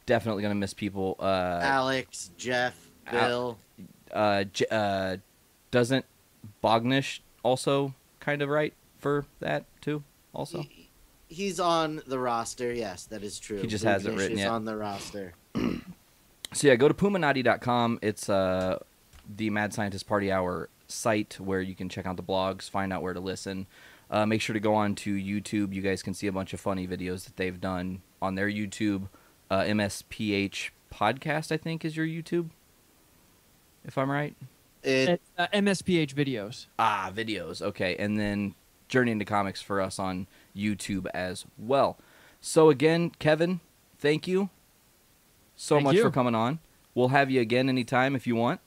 definitely gonna miss people. Alex, Jeff, Bill. Doesn't Bognish also kind of write for that too? Also, He's on the roster. Yes, that is true. He just hasn't written He's yet. on the roster. So yeah, go to pumanati.com. It's the Mad Scientist Party Hour site where you can check out the blogs, find out where to listen. Make sure to go on to YouTube. You guys can see a bunch of funny videos that they've done on their YouTube. MSPH Podcast, I think, is your YouTube, if I'm right. It's MSPH videos. Ah, videos. Okay, and then Journey into Comics for us on YouTube as well. So again, Kevin, thank you so Thank much you. for coming on. We'll have you again anytime if you want.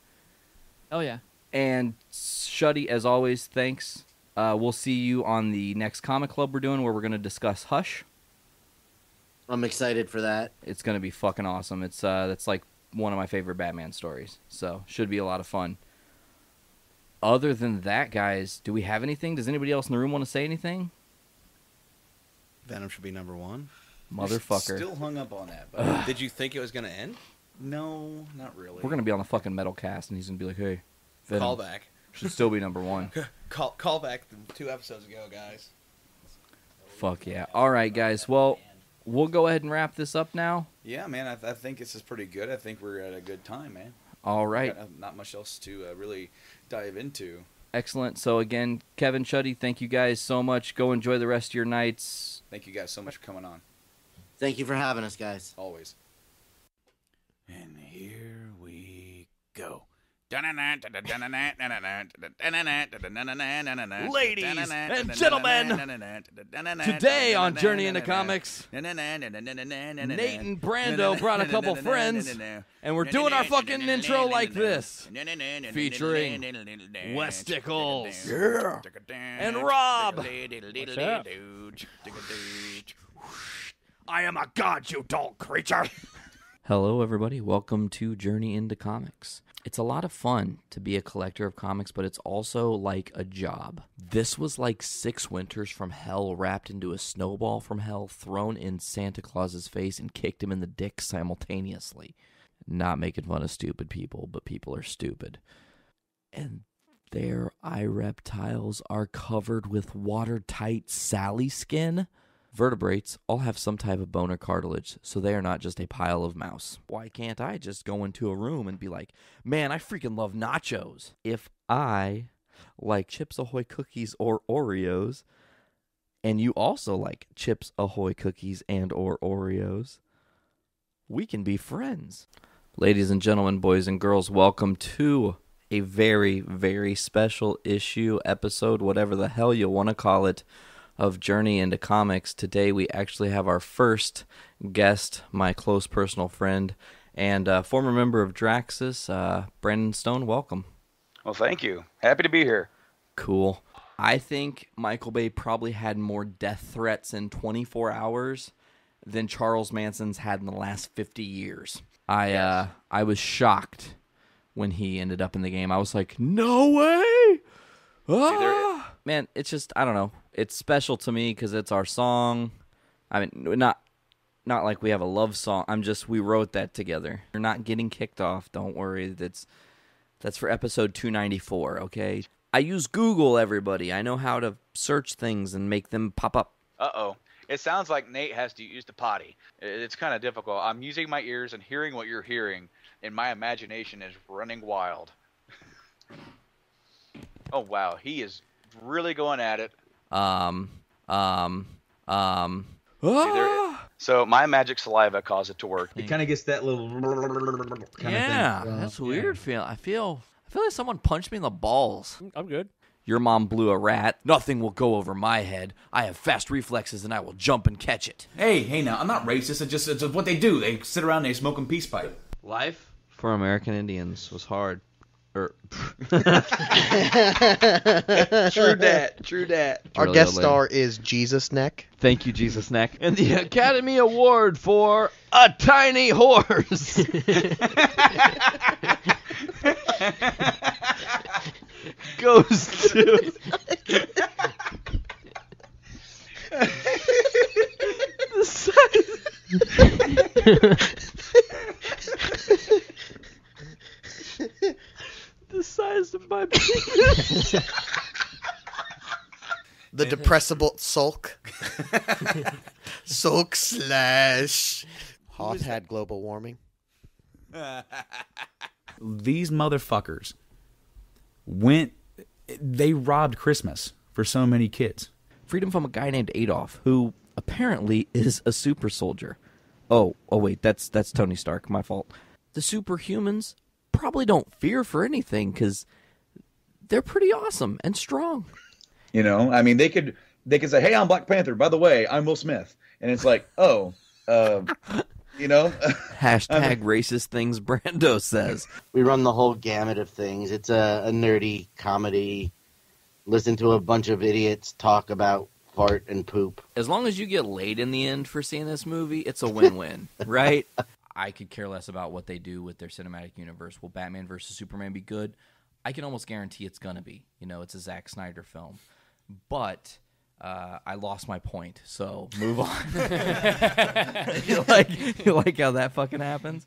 Hell yeah. And Shuddy, as always, thanks. We'll see you on the next comic club we're doing, where we're going to discuss Hush. I'm excited for that. It's going to be fucking awesome. It's that's like one of my favorite Batman stories, so should be a lot of fun. Other than that, guys, do we have anything? Does anybody else in the room want to say anything? Venom should be number one. Motherfucker. Still hung up on that. But Did you think it was going to end? no, not really. We're going to be on the fucking metal cast, and he's going to be like, hey, Venom Call back. should still be number one. Call back 2 episodes ago, guys. Fuck yeah. All right, guys. Well, we'll go ahead and wrap this up now. Yeah, man, I think this is pretty good. I think we're at a good time, man. All right. Got not much else to really dive into. Excellent. So, again, Kevin, Shuddy, thank you guys so much. Go enjoy the rest of your nights. Thank you guys so much for coming on. Thank you for having us, guys. Always. And here we go. Ladies and gentlemen, today on Journey into Comics, Nate and Brando brought a couple friends, and we're doing our fucking intro like this, featuring Westicles and Rob. I am a god, you dull creature. Hello, everybody. Welcome to Journey into Comics. It's a lot of fun to be a collector of comics, but it's also like a job. This was like 6 winters from hell wrapped into a snowball from hell, thrown in Santa Claus's face and kicked him in the dick simultaneously. Not making fun of stupid people, but people are stupid. And their eye reptiles are covered with watertight Sally skin. Vertebrates all have some type of bone or cartilage, so they are not just a pile of mouse. Why can't I just go into a room and be like, man, I freaking love nachos? If I like Chips Ahoy cookies or Oreos, and you also like Chips Ahoy cookies and or Oreos, we can be friends. Ladies and gentlemen, boys and girls, welcome to a very, very special issue, episode, whatever the hell you want to call it, of Journey into Comics. Today we actually have our first guest, my close personal friend and former member of Draxus, Brandon Stone. Welcome. Well, thank you. Happy to be here. Cool. I think Michael Bay probably had more death threats in 24 hours than Charles Manson's had in the last 50 years. I was shocked when he ended up in the game. I was like, no way! Ah! Man, it's just, I don't know. It's special to me because it's our song. I mean, not like we have a love song. We wrote that together. You're not getting kicked off. Don't worry. That's for episode 294, okay? I use Google, everybody. I know how to search things and make them pop up. Uh-oh. It sounds like Nate has to use the potty. It's kind of difficult. I'm using my ears and hearing what you're hearing, and my imagination is running wild. Oh, wow. He is really going at it. So my magic saliva caused it to work. It kind of gets that little kind Yeah, of thing. that's weird. I feel like someone punched me in the balls. I'm good. Your mom blew a rat. Nothing will go over my head. I have fast reflexes and I will jump and catch it. Hey, now, I'm not racist. It's what they do. They sit around and they smoke a peace pipe. Life for American Indians was hard. True dat. Our guest star is Jesus Neck. Thank you, Jesus Neck. And the Academy Award for A Tiny Horse goes to the size. The size of my penis. The depressible sulk. Sulk slash. Hoth had global warming. These motherfuckers they robbed Christmas for so many kids. Freedom from a guy named Adolf, who apparently is a super soldier. Oh wait, that's Tony Stark. My fault. The superhumans probably don't fear for anything because they're pretty awesome and strong. You know, I mean, they could say, "Hey, I'm Black Panther. By the way, I'm Will Smith," and it's like, oh, you know, hashtag racist things Brando says. We run the whole gamut of things. It's a nerdy comedy. Listen to a bunch of idiots talk about fart and poop. As long as you get laid in the end for seeing this movie, it's a win-win, right? I could care less about what they do with their cinematic universe. Will Batman versus Superman be good? I can almost guarantee it's gonna be. You know, it's a Zack Snyder film. But I lost my point, so move on. you like how that fucking happens?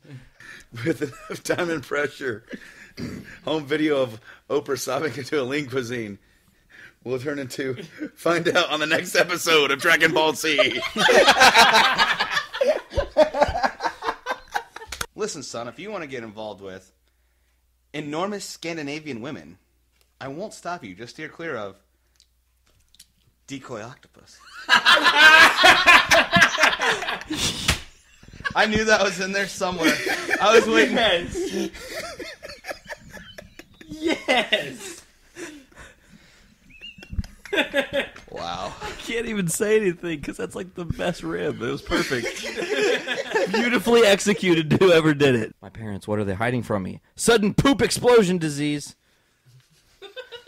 With enough time and pressure, home video of Oprah sobbing into a lean cuisine will turn into find out on the next episode of Dragon Ball Z. Listen, son, if you want to get involved with enormous Scandinavian women, I won't stop you. Just steer clear of decoy octopus. I knew that was in there somewhere. I was waiting. Yes. Wow. I can't even say anything because that's like the best rib. It was perfect. Beautifully executed, whoever did it. My parents, what are they hiding from me? Sudden poop explosion disease.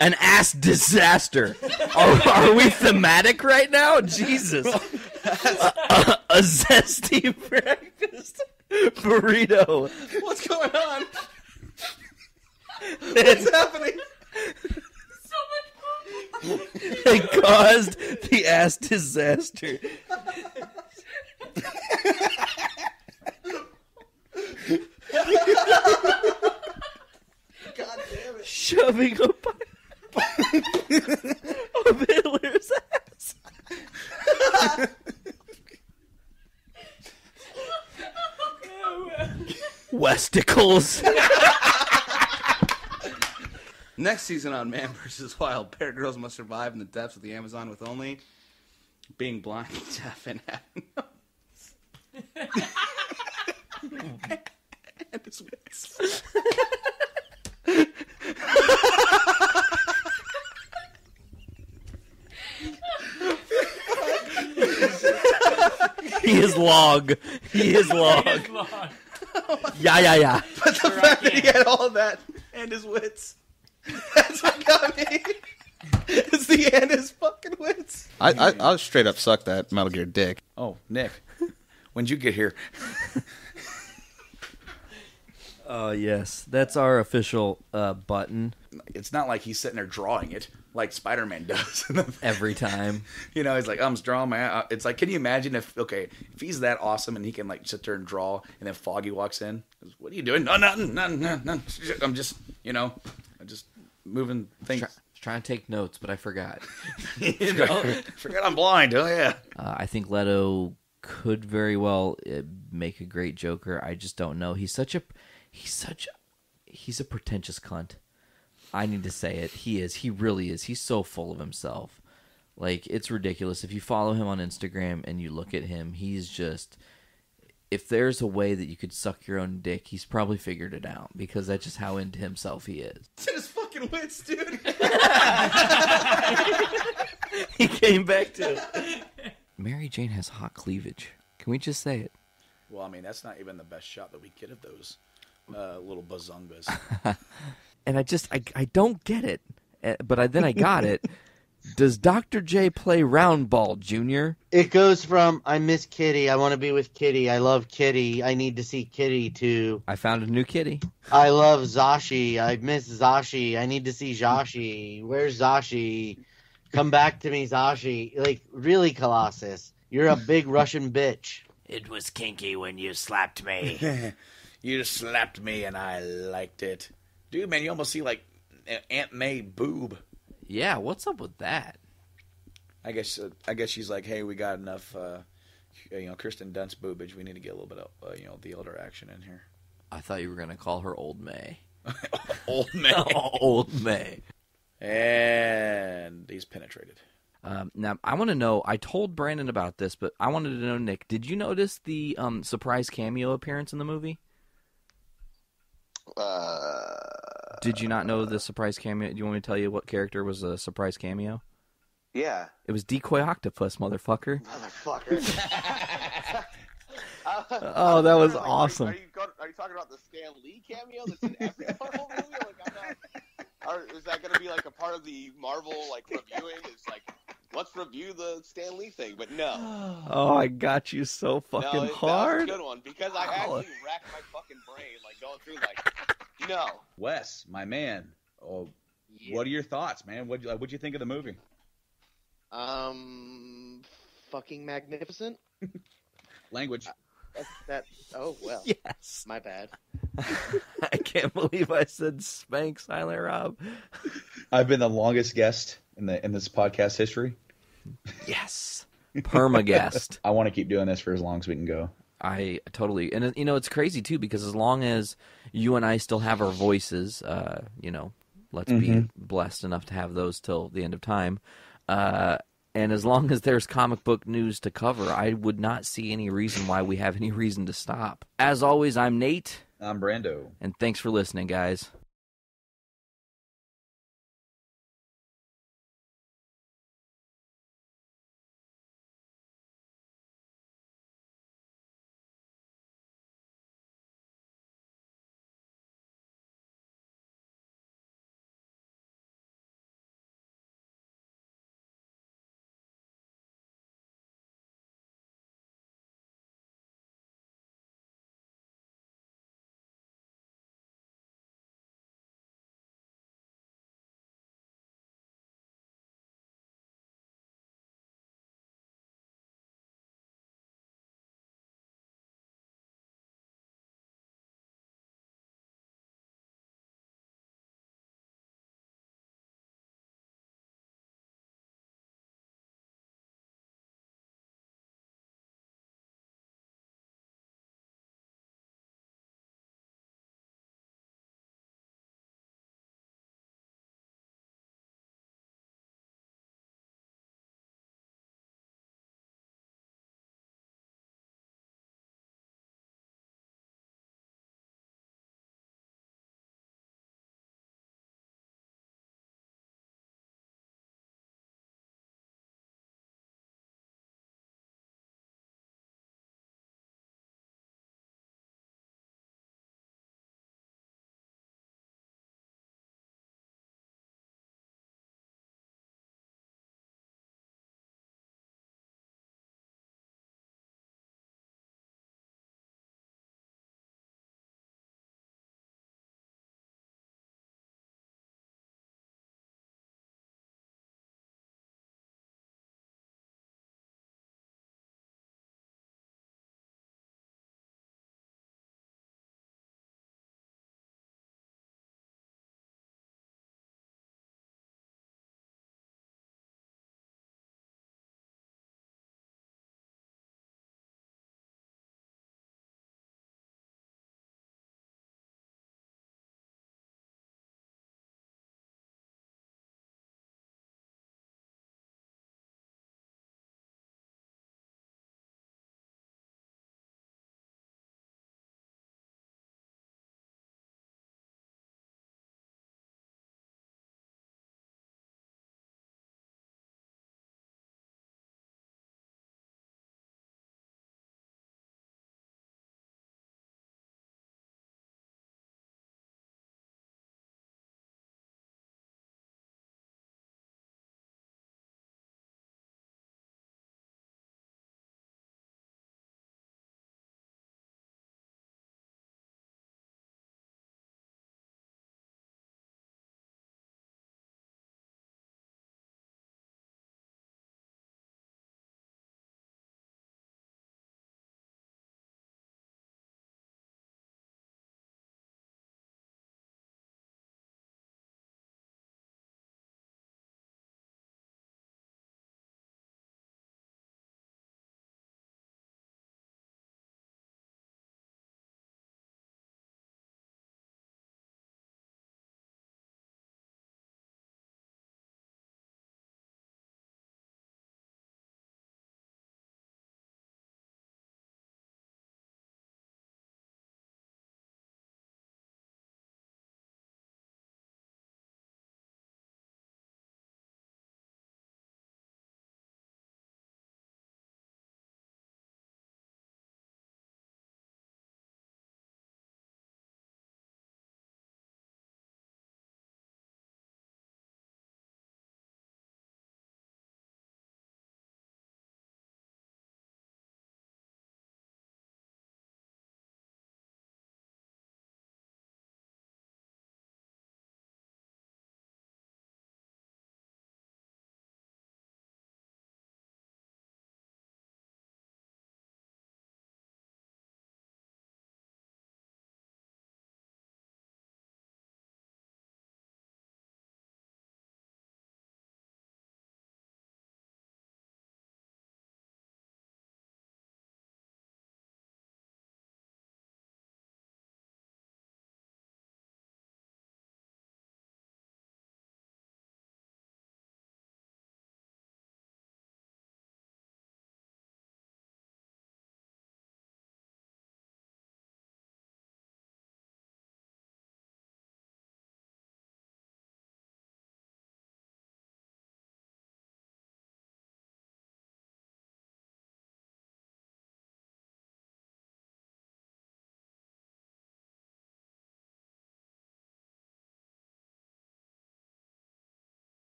An ass disaster. Are we thematic right now? Jesus. A zesty breakfast burrito. What's going on? What's happening? It caused the ass disaster. God damn it. Shoving a pipe of Hitler's ass. Westicles. Next season on Man vs. Wild, Bear Girls must survive in the depths of the Amazon with only being blind, deaf, and having and his wits. He is log. He is log. Yeah. But the fact that he had all of that and his wits, that's what got me. It's the and his fucking wits. I'll straight up suck that Metal Gear dick. Oh, Nick, when'd you get here? Oh, yes. That's our official button. It's not like he's sitting there drawing it like Spider-Man does. Every time. You know, he's like, I'm just drawing my... It's like, can you imagine if he's that awesome and he can like sit there and draw and then Foggy walks in? What are you doing? No, nothing. I'm just, I'm just moving things. Trying to take notes, but I forgot. Forgot I'm blind. Oh, yeah. I think Leto could very well make a great Joker. I just don't know. He's a pretentious cunt. I need to say it. He is. He really is. He's so full of himself. Like, it's ridiculous. If you follow him on Instagram and you look at him, he's just... If there's a way that you could suck your own dick, he's probably figured it out, because that's just how into himself he is. It's in his fucking wits, dude. He came back to it. Mary Jane has hot cleavage. Can we just say it? Well, I mean, that's not even the best shot that we get of those little bazungas. And I don't get it. But then I got it. Does Dr. J play Roundball Jr.? It goes from I miss Kitty, I want to be with Kitty, I love Kitty, I need to see Kitty, to I found a new kitty. I love Zashi, I miss Zashi, I need to see Zashi. Where's Zashi? Come back to me, Zashi. Like, really, Colossus? You're a big Russian bitch. It was kinky when you slapped me. You slapped me and I liked it. Dude, man, you almost see, like, Aunt May boob. Yeah, what's up with that? I guess she's like, hey, we got enough, Kristen Dunst boobage. We need to get a little bit of, the elder action in here. I thought you were going to call her Old May. Old May. Old May. And he's penetrated. Now, I want to know, I told Brandon about this, but I wanted to know, Nick, did you notice the surprise cameo appearance in the movie? Did you not know the surprise cameo? Do you want me to tell you what character was a surprise cameo? Yeah. It was Decoy Octopus, motherfucker. Oh, that was awesome. Are you talking about the Stan Lee cameo that's in every Marvel movie? Like, I'm not. Or is that going to be like a part of the Marvel reviewing? It's like, let's review the Stan Lee thing, but no. Oh, I got you so fucking hard. That was a good one because I actually racked my fucking brain, going through, no. Wes, my man. Oh, yeah. What are your thoughts, man? What'd you think of the movie? Fucking magnificent. Language. Oh, well. Yes. My bad. I can't believe I said spank Silent Rob. I've been the longest guest in this podcast history. Yes. Perma guest. I want to keep doing this for as long as we can go. I totally, and it's crazy too, because as long as you and I still have our voices, let's be blessed enough to have those till the end of time. And as long as there's comic book news to cover, I would not see any reason why we have any reason to stop. As always, I'm Nate. I'm Brando. And thanks for listening, guys.